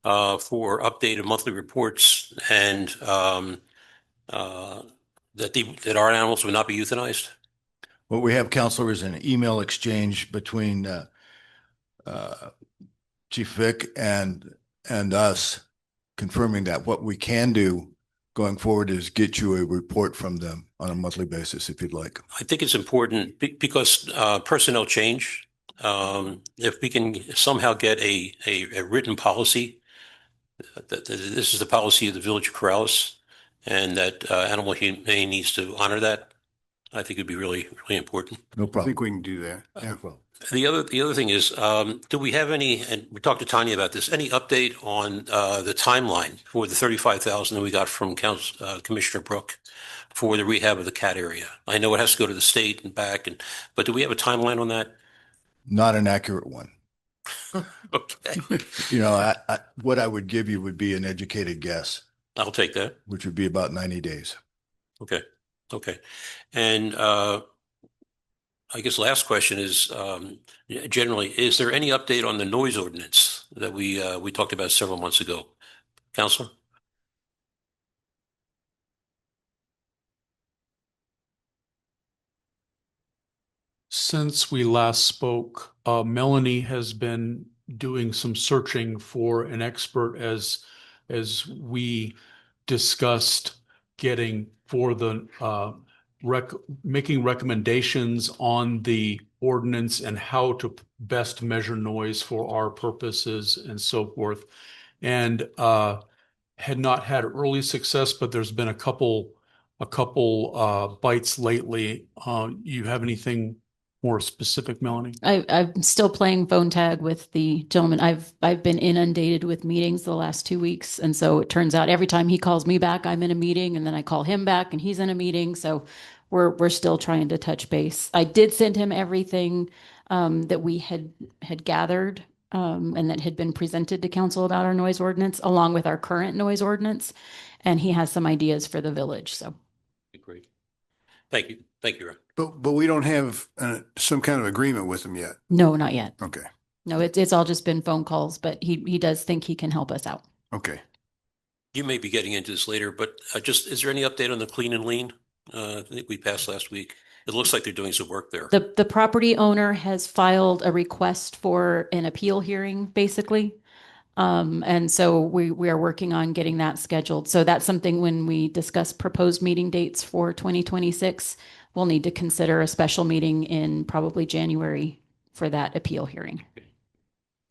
for updated monthly reports and that our animals would not be euthanized? What we have, Counselor, is an email exchange between Chief Vic and us confirming that. What we can do going forward is get you a report from them on a monthly basis if you'd like. I think it's important because personnel change. If we can somehow get a written policy that this is the policy of the Village of Corrales and that Animal Humane needs to honor that, I think it'd be really, really important. No I problem. think we can do that. Yeah. Well, The other thing is, do we have any, and we talked to Tanya about this, any update on the timeline for the 35,000 that we got from Commissioner Brook for the rehab of the cat area? I know it has to go to the state and back, but do we have a timeline on that? Not an accurate one. Okay, You know, what I would give you would be an educated guess, I'll take that. which would be about 90 days. Okay, okay. And I guess last question is, generally, is there any update on the noise ordinance that we talked about several months ago? Counselor? Since we last spoke, Melanie has been doing some searching for an expert as we discussed getting for the making recommendations on the ordinance and how to best measure noise for our purposes and so forth. And had not had early success, but there's been a couple bites lately. You have anything more specific, Melanie? I'm still playing phone tag with the gentleman. I've been inundated with meetings the last 2 weeks. And so it turns out every time he calls me back, I'm in a meeting, and then I call him back and he's in a meeting. So we're still trying to touch base. I did send him everything that we had gathered and that had been presented to council about our noise ordinance, along with our current noise ordinance. And he has some ideas for the village. So Great. Thank you. Thank you, Ron. But we don't have some kind of agreement with them yet. no, not yet. Okay. No, it's all just been phone calls, but he does think he can help us out. Okay. You may be getting into this later, but is there any update on the clean and lean? I think we passed last week. It looks like they're doing some work there. The property owner has filed a request for an appeal hearing, basically. And so we are working on getting that scheduled. So that's something when we discuss proposed meeting dates for 2026, we'll need to consider a special meeting in probably January for that appeal hearing.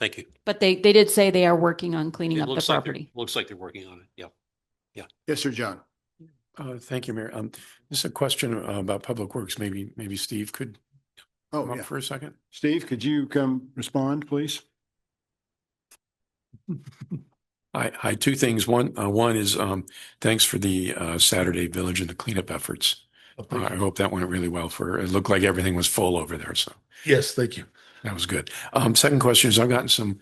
Thank you. But they did say they are working on cleaning It up the looks like property. looks like they're working on it. Yeah. Yeah. Yes, sir, John. Thank you, Mayor. This is a question about Public Works. Maybe Steve could come up for a second. Steve, could you come respond, please? I two things. One is thanks for the Saturday Village and the cleanup efforts. I hope that went really well. It looked like everything was full over there. So Yes, thank you. that was good. Second question is I've gotten some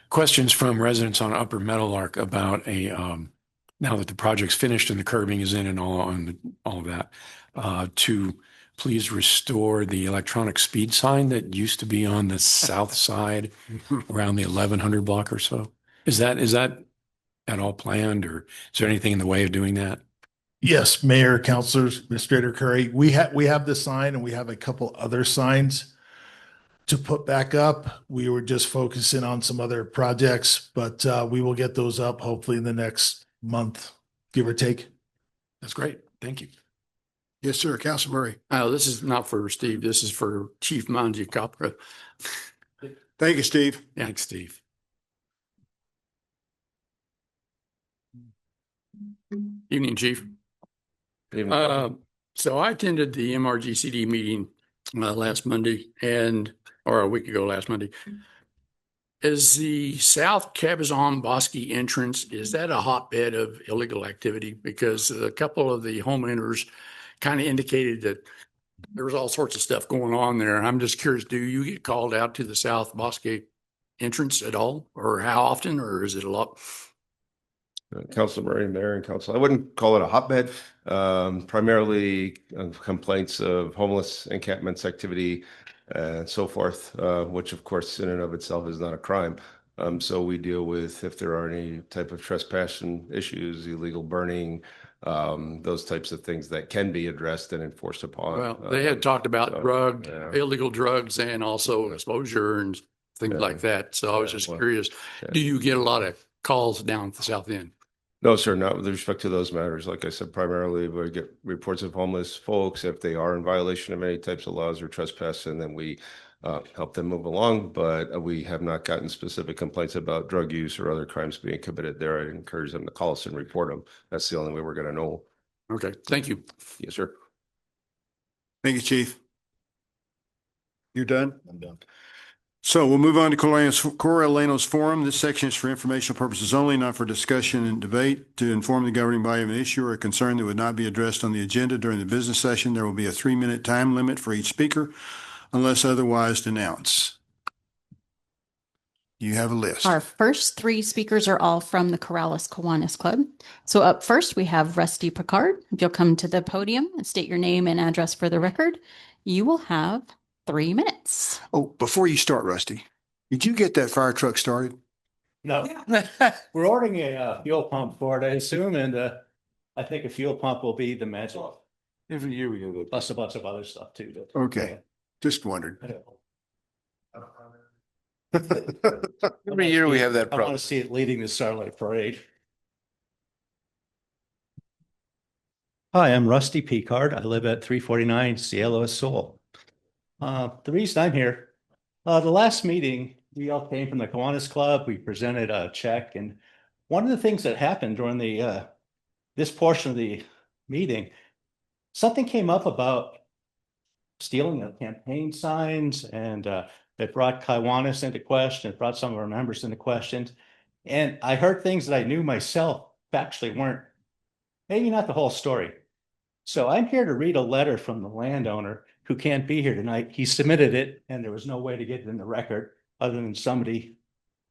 questions from residents on Upper Meadowlark about now that the project's finished and the curbing is in and all of that, to please restore the electronic speed sign that used to be on the south side around the 1100 block or so. Is that at all planned, or is there anything in the way of doing that? Yes, Mayor, Councilors, Administrator Curry, we have the sign and we have a couple other signs to put back up. We were just focusing on some other projects, but we will get those up hopefully in the next month, give or take. That's great. Thank you. Yes, sir. Council Murray. This is not for Steve. This is for Chief Manji Capra. Thank you, Steve. Thanks, Steve. Evening, Chief. So I attended the MRGCD meeting last Monday or a week ago last Monday. Is the South Cabazon Bosque entrance, is that a hotbed of illegal activity? Because a couple of the homeowners kind of indicated that there was all sorts of stuff going on there. I'm just curious, do you get called out to the South Bosque entrance at all, or how often, or is it a lot? Council Murray, Mayor and Council, I wouldn't call it a hotbed. Primarily complaints of homeless encampments activity and so forth, which of course in and of itself is not a crime. So we deal with if there are any type of trespassing issues, illegal burning, those types of things that can be addressed and enforced upon. Well, they had talked about illegal drugs and also exposure and things like that. So I was just curious, do you get a lot of calls down at the south end? No, sir, not with respect to those matters. Like I said, primarily we get reports of homeless folks if they are in violation of any types of laws or trespass, and then we help them move along. But we have not gotten specific complaints about drug use or other crimes being committed there. I'd encourage them to call us and report them. That's the only way we're going to know. Okay, thank you. Yes, sir. Thank you, Chief. You're done? I'm done. So we'll move on to Coriolanus Forum. This section is for informational purposes only, not for discussion and debate. To inform the governing body of an issue or a concern that would not be addressed on the agenda during the business session, there will be a 3-minute time limit for each speaker unless otherwise announced. You have a list. Our first 3 speakers are all from the Corrales Kiwanis Club. So up first, we have Rusty Picard. If you'll come to the podium and state your name and address for the record, you will have 3 minutes. Oh, before you start, Rusty, did you get that fire truck started? No, we're ordering a fuel pump for it, I assume, and I think a fuel pump will be the magic. Every year we go. Plus a bunch of other stuff too. Okay, just wondered. Every year we have that I problem. want to see it leading the Starlight Parade. Hi, I'm Rusty Picard. I live at 349 Cielo Sol. The reason I'm here, the last meeting, we all came from the Kiwanis Club. We presented a check, and one of the things that happened during the this portion of the meeting, something came up about stealing of campaign signs, and it brought Kiwanis into question. It brought some of our members into question, and I heard things that I knew myself actually weren't, maybe not the whole story. So I'm here to read a letter from the landowner who can't be here tonight. He submitted it, and there was no way to get it in the record other than somebody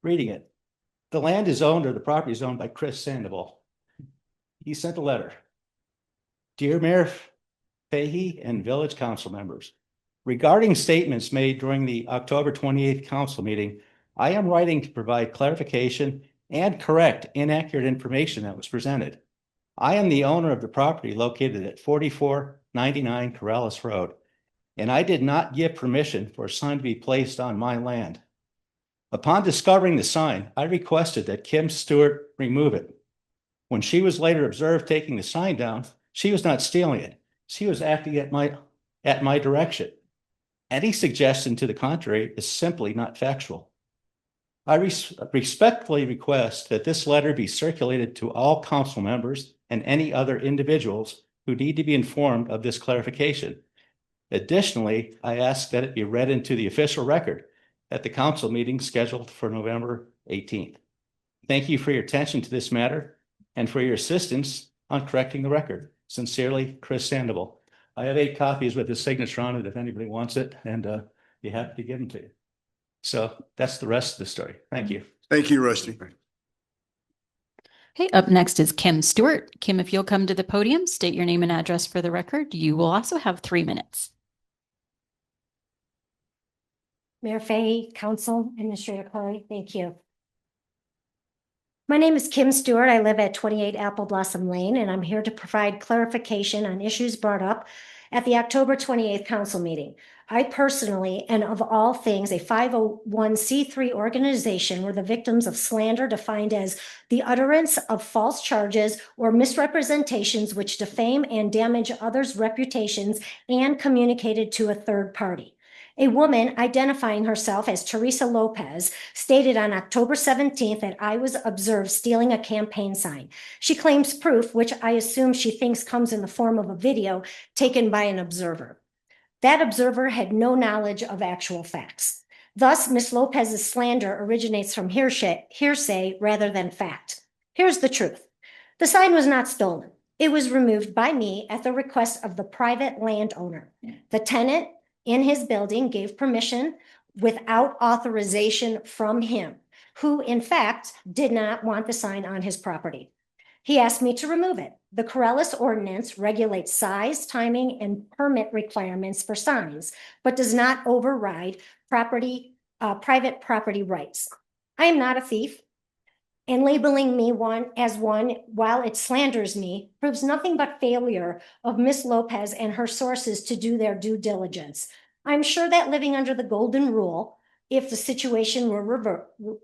reading it. The land is owned, or the property is owned by Chris Sandoval. He sent a letter. Dear Mayor Fahey and Village Council members, regarding statements made during the October 28th council meeting, I am writing to provide clarification and correct inaccurate information that was presented. I am the owner of the property located at 4499 Corrales Road, and I did not give permission for a sign to be placed on my land. Upon discovering the sign, I requested that Kim Stewart remove it. When she was later observed taking the sign down, she was not stealing it. She was acting at my direction. Any suggestion to the contrary is simply not factual. I respectfully request that this letter be circulated to all council members and any other individuals who need to be informed of this clarification. Additionally, I ask that it be read into the official record at the council meeting scheduled for November 18th. Thank you for your attention to this matter and for your assistance on correcting the record. Sincerely, Chris Sandoval. I have 8 copies with his signature on it if anybody wants it, and be happy to give them to you. So that's the rest of the story. Thank you. Thank you, Rusty. Okay, up next is Kim Stewart. Kim, if you'll come to the podium, state your name and address for the record, you will also have 3 minutes. Mayor Fahey, Council, Administrator Curry, thank you. My name is Kim Stewart. I live at 28 Apple Blossom Lane, and I'm here to provide clarification on issues brought up at the October 28th council meeting. I personally, and of all things, a 501c3 organization, were the victims of slander defined as the utterance of false charges or misrepresentations which defame and damage others' reputations and communicated to a third party. A woman identifying herself as Teresa Lopez stated on October 17th that I was observed stealing a campaign sign. She claims proof, which I assume she thinks comes in the form of a video taken by an observer. That observer had no knowledge of actual facts. Thus, Ms. Lopez's slander originates from hearsay rather than fact. Here's the truth. The sign was not stolen. It was removed by me at the request of the private landowner. The tenant in his building gave permission without authorization from him, who in fact did not want the sign on his property. He asked me to remove it. The Corrales ordinance regulates size, timing, and permit requirements for signs, but does not override private property rights. I am not a thief, and labeling me as one while it slanders me proves nothing but failure of Ms. Lopez and her sources to do their due diligence. I'm sure that living under the golden rule, if the situation were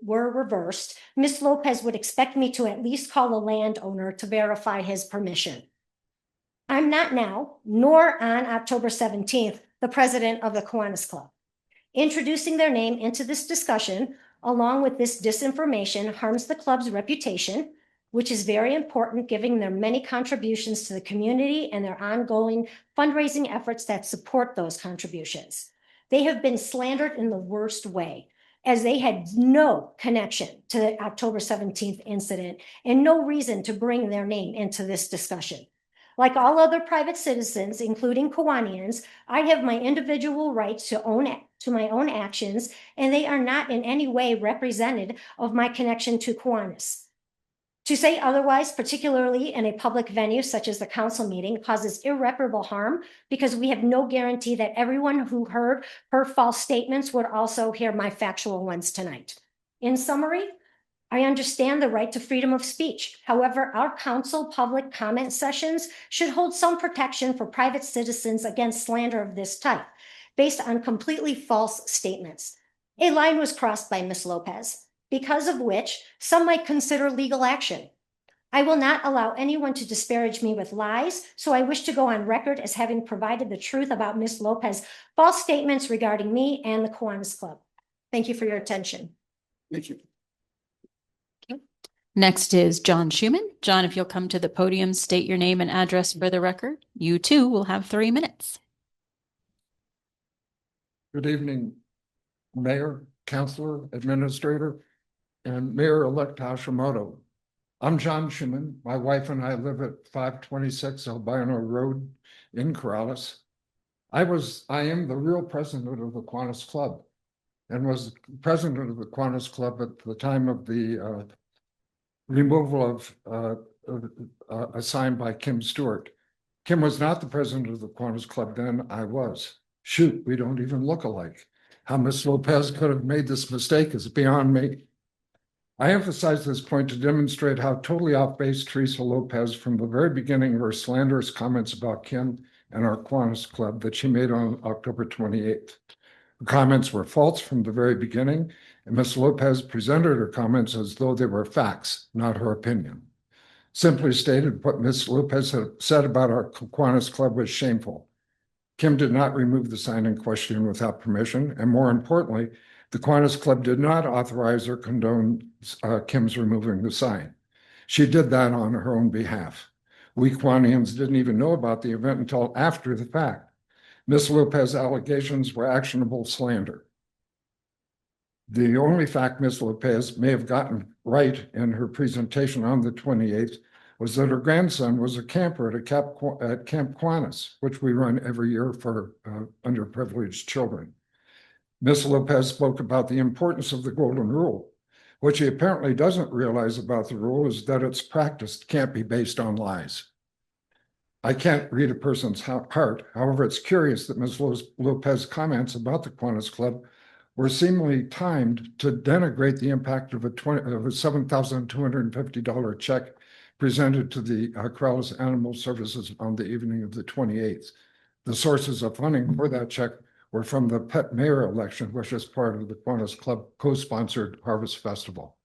reversed, Ms. Lopez would expect me to at least call the landowner to verify his permission. I'm not now, nor on October 17th, the president of the Kiwanis Club. Introducing their name into this discussion, along with this disinformation, harms the club's reputation, which is very important given their many contributions to the community and their ongoing fundraising efforts that support those contributions. They have been slandered in the worst way, as they had no connection to the October 17th incident and no reason to bring their name into this discussion. Like all other private citizens, including Kiwanians, I have my individual rights to my own actions, and they are not in any way representative of my connection to Kiwanis. To say otherwise, particularly in a public venue such as the council meeting, causes irreparable harm because we have no guarantee that everyone who heard her false statements would also hear my factual ones tonight. In summary, I understand the right to freedom of speech. However, our council public comment sessions should hold some protection for private citizens against slander of this type, based on completely false statements. A line was crossed by Ms. Lopez, because of which some might consider legal action. I will not allow anyone to disparage me with lies, so I wish to go on record as having provided the truth about Ms. Lopez's false statements regarding me and the Kiwanis Club. Thank you for your attention. Thank you. Next is John Schuman. John, if you'll come to the podium, state your name and address for the record. You too will have 3 minutes. Good evening, Mayor, Councilor, Administrator, and Mayor-elect Hashimoto. I'm John Schuman. My wife and I live at 526 Albino Road in Corrales. I am the real president of the Kiwanis Club and was president of the Kiwanis Club at the time of the removal of assigned by Kim Stewart. Kim was not the president of the Kiwanis Club then, I was. Shoot, we don't even look alike. How Ms. Lopez could have made this mistake is beyond me. I emphasize this point to demonstrate how totally off base Teresa Lopez from the very beginning of her slanderous comments about Kim and our Kiwanis Club that she made on October 28th. Her comments were false from the very beginning, and Ms. Lopez presented her comments as though they were facts, not her opinion. Simply stated, what Ms. Lopez had said about our Kiwanis Club was shameful. Kim did not remove the sign in question without permission, and more importantly, the Kiwanis Club did not authorize or condone Kim's removing the sign. She did that on her own behalf. We Kiwanians didn't even know about the event until after the fact. Ms. Lopez's allegations were actionable slander. The only fact Ms. Lopez may have gotten right in her presentation on the 28th was that her grandson was a camper at Camp Kiwanis, which we run every year for underprivileged children. Ms. Lopez spoke about the importance of the Golden Rule. What she apparently doesn't realize about the rule is that its practice can't be based on lies. I can't read a person's heart. However, it's curious that Ms. Lopez's comments about the Kiwanis Club were seemingly timed to denigrate the impact of a $7,250 check presented to the Corrales Animal Services on the evening of the 28th. The sources of funding for that check were from the pet mayor election, which is part of the Kiwanis Club co-sponsored Harvest Festival.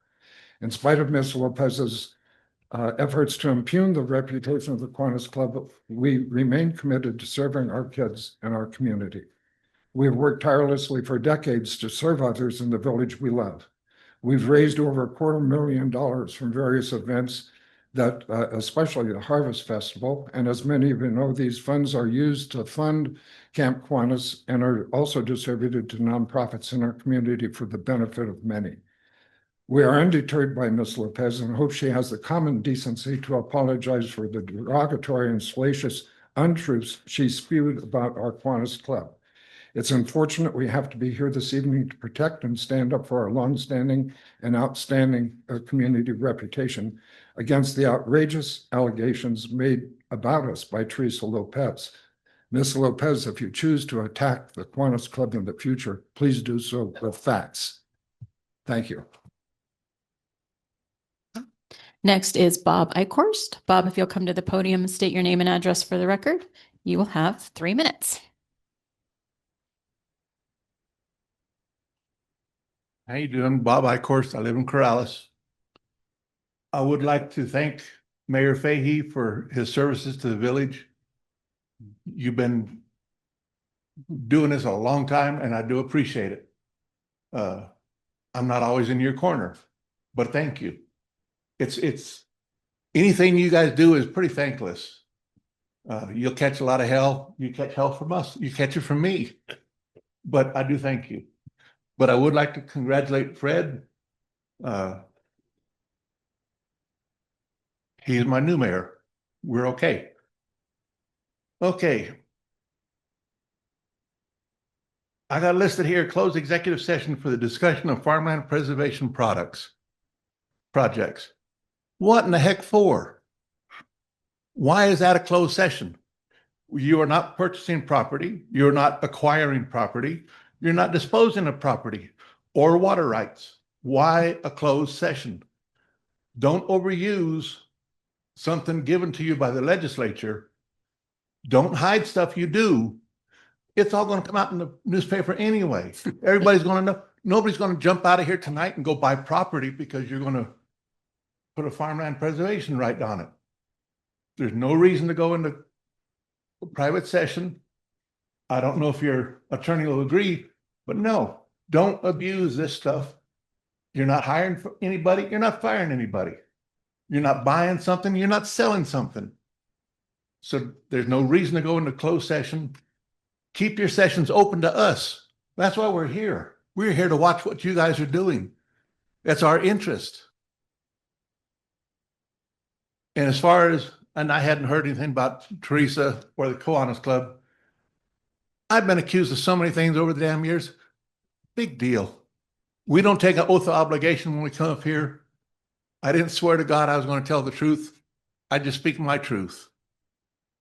In spite of Ms. Lopez's efforts to impugn the reputation of the Kiwanis Club, we remain committed to serving our kids and our community. We have worked tirelessly for decades to serve others in the village we love. We've raised over $250,000 from various events that, especially the Harvest Festival. And as many of you know, these funds are used to fund Camp Kiwanis and are also distributed to nonprofits in our community for the benefit of many. We are undeterred by Ms. Lopez and hope she has the common decency to apologize for the derogatory and salacious untruths she spewed about our Kiwanis Club. It's unfortunate we have to be here this evening to protect and stand up for our longstanding and outstanding community reputation against the outrageous allegations made about us by Teresa Lopez. Ms. Lopez, if you choose to attack the Kiwanis Club in the future, please do so with facts. Thank you. Next is Bob Eichhorst. Bob, if you'll come to the podium and state your name and address for the record, you will have 3 minutes. How you doing? Bob Eichhorst. I live in Corrales. I would like to thank Mayor Fahey for his services to the village. You've been doing this a long time, and I do appreciate it. I'm not always in your corner, but thank you. It's anything you guys do is pretty thankless. You'll catch a lot of hell. You catch hell from us. You catch it from me. but I do thank you. But I would like to congratulate Fred. He is my new mayor. We're okay. Okay. I got listed here, closed executive session for the discussion of farmland preservation projects. What in the heck for? Why is that a closed session? You are not purchasing property. You're not acquiring property. You're not disposing of property or water rights. Why a closed session? Don't overuse something given to you by the legislature. Don't hide stuff you do. It's all going to come out in the newspaper anyway. Everybody's going to know. Nobody's going to jump out of here tonight and go buy property because you're going to put a farmland preservation right on it. There's no reason to go into a private session. I don't know if your attorney will agree, but no, don't abuse this stuff. You're not hiring anybody. You're not firing anybody. You're not buying something. You're not selling something. So there's no reason to go into closed session. Keep your sessions open to us. That's why we're here. We're here to watch what you guys are doing. That's our interest. And as far as, and I hadn't heard anything about Teresa or the Kiwanis Club. I've been accused of so many things over the damn years. Big deal. We don't take an oath of obligation when we come up here. I didn't swear to God I was going to tell the truth. I just speak my truth.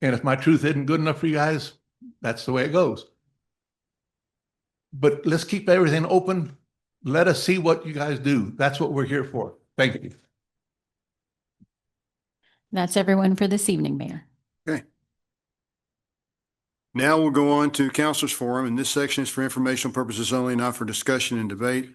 And if my truth isn't good enough for you guys, that's the way it goes. But let's keep everything open. Let us see what you guys do. That's what we're here for. Thank you. That's everyone for this evening, Mayor. Okay. Now we'll go on to Councilors Forum, and this section is for informational purposes only, not for discussion and debate.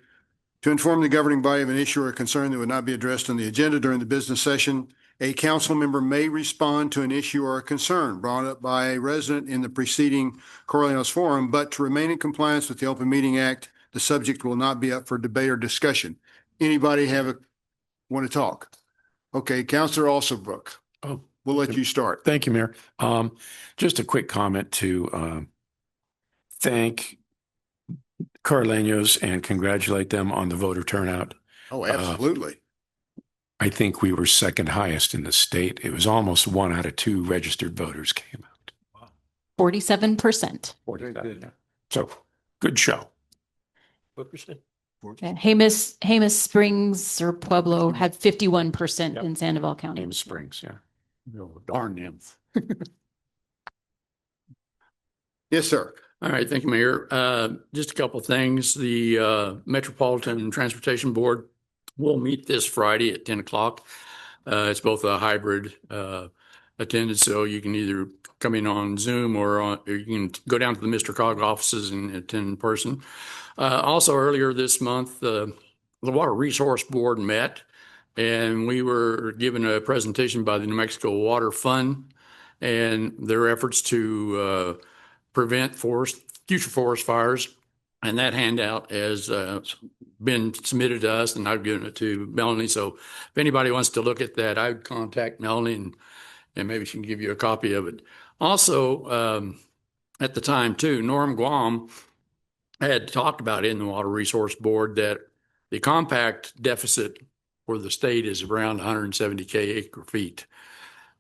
To inform the governing body of an issue or concern that would not be addressed on the agenda during the business session, a council member may respond to an issue or a concern brought up by a resident in the preceding Coriolanus Forum, but to remain in compliance with the Open Meeting Act, the subject will not be up for debate or discussion. Anybody want to talk? Okay, Councilor Alsobrook. Oh, we'll let you start. Thank you, Mayor. Just a quick comment to thank Coriolanus and congratulate them on the voter turnout. Oh, absolutely. I think we were second highest in the state. It was almost 1 out of 2 registered voters came out. 47%. 47, yeah. So good show. What percent? Jemez Springs or Pueblo had 51% in Sandoval County. Jemez Springs, yeah. Oh, darn them. Yes, sir. All right, thank you, Mayor. Just a couple of things. The Metropolitan Transportation Board will meet this Friday at 10 o'clock. It's both a hybrid attendance, so you can either come in on Zoom or you can go down to the Mr. Cog offices and attend in person. Also, earlier this month, the Water Resource Board met, and we were given a presentation by the New Mexico Water Fund and their efforts to prevent future forest fires. And that handout has been submitted to us, and I've given it to Melanie. So if anybody wants to look at that, I'd contact Melanie and maybe she can give you a copy of it. Also, at the time too, Norm Guam had talked about in the Water Resource Board that the compact deficit for the state is around 170K acre feet.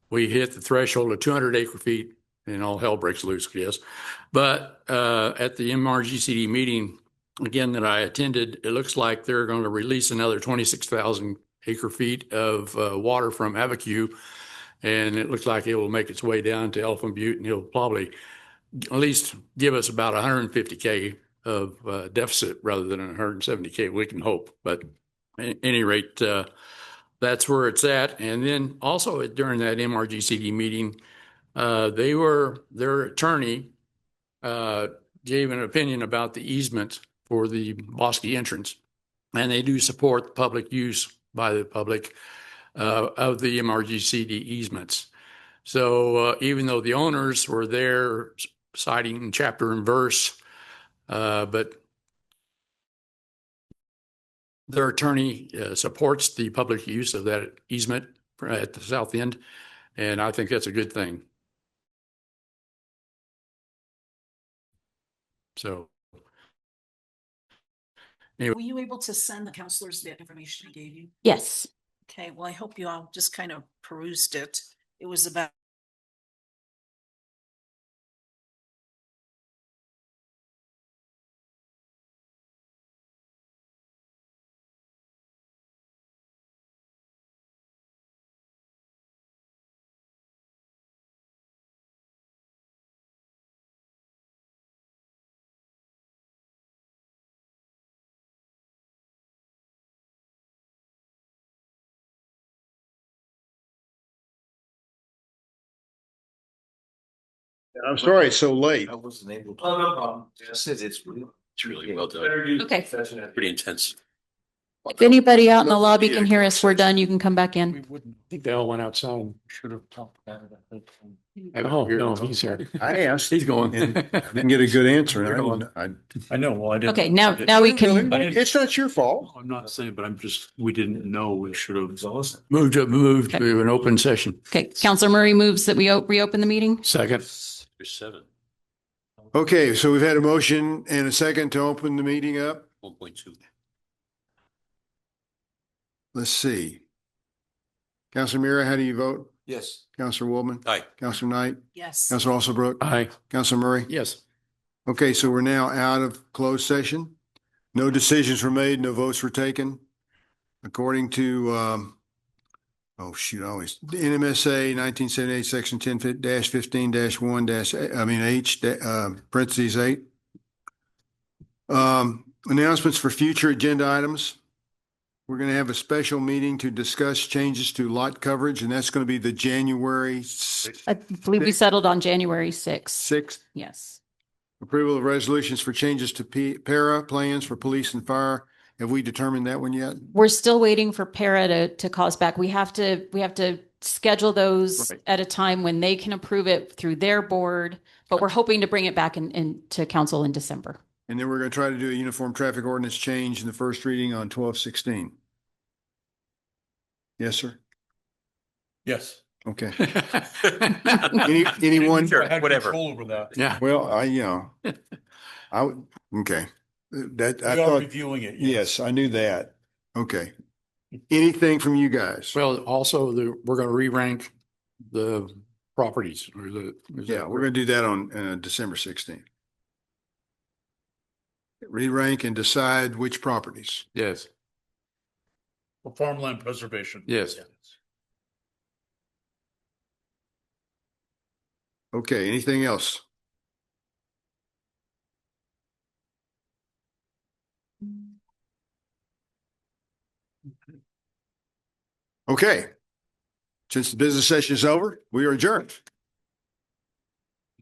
We hit the threshold of 200 acre feet and all hell breaks loose, I guess. But at the MRGCD meeting, again, that I attended, it looks like they're going to release another 26,000 acre feet of water from Abiquiu. And it looks like it will make its way down to Elephant Butte, and it'll probably at least give us about 150K of deficit rather than 170K. We can hope. But at any rate, that's where it's at. And then also during that MRGCD meeting, their attorney gave an opinion about the easement for the Bosque entrance, and they do support public use by the public of the MRGCD easements. So even though the owners were there citing chapter and verse, but their attorney supports the public use of that easement at the south end, and I think that's a good thing. So Anyway. Were you able to send the counselors that information I gave you? Yes. Okay, well, I hope you all just kind of perused it. It was about I'm sorry it's so late. I wasn't able to. Oh, no problem. Just said it's really well done. Okay. Pretty intense. If anybody out in the lobby can hear us, we're done. You can come back in. I think they all went outside. Should have talked about it, I think. Oh, no, he's here. I asked. He's going. and Didn't get a good answer. I know, well, I didn't. Okay, now we can, It's not your fault. I'm not saying, but I'm just, we didn't know. We should have. Moved to an open session. okay, Counselor Murray moves that we reopen the meeting. Second. There's 7, Okay, so we've had a motion and a second to open the meeting up. 1.2. Let's see. Counselor Mira, how do you vote? Yes. Counselor Woolman? Aye. Counselor Knight? yes. Counselor Alsobrook? Aye. Counselor Murray? Yes. Okay, so we're now out of closed session. No decisions were made, no votes were taken. According to, oh shoot, NMSA 1978, section 10-15-1 H, parentheses 8. Announcements for future agenda items. We're going to have a special meeting to discuss changes to lot coverage, and that's going to be the January I believe we settled on January 6th. 6th. Yes. Approval of resolutions for changes to para plans for police and fire. Have we determined that one yet? We're still waiting for para to call us back. We have to schedule those Right. at a time when they can approve it through their board, but we're hoping to bring it back to council in December. And then we're going to try to do a uniform traffic ordinance change in the first reading on 12/16. Yes, sir. Yes. Okay. Anyone? Sure, I had whatever. control over that. Yeah. Well, I would, okay. That, I We are thought, reviewing it. yes, I knew that. Okay. Anything from you guys? Well, also we're going to re-rank the properties or Yeah, we're going to do that on December 16th. Re-rank and decide which properties. Yes. For farmland preservation. Yes. Okay, anything else? Okay. Since the business session is over, we are adjourned.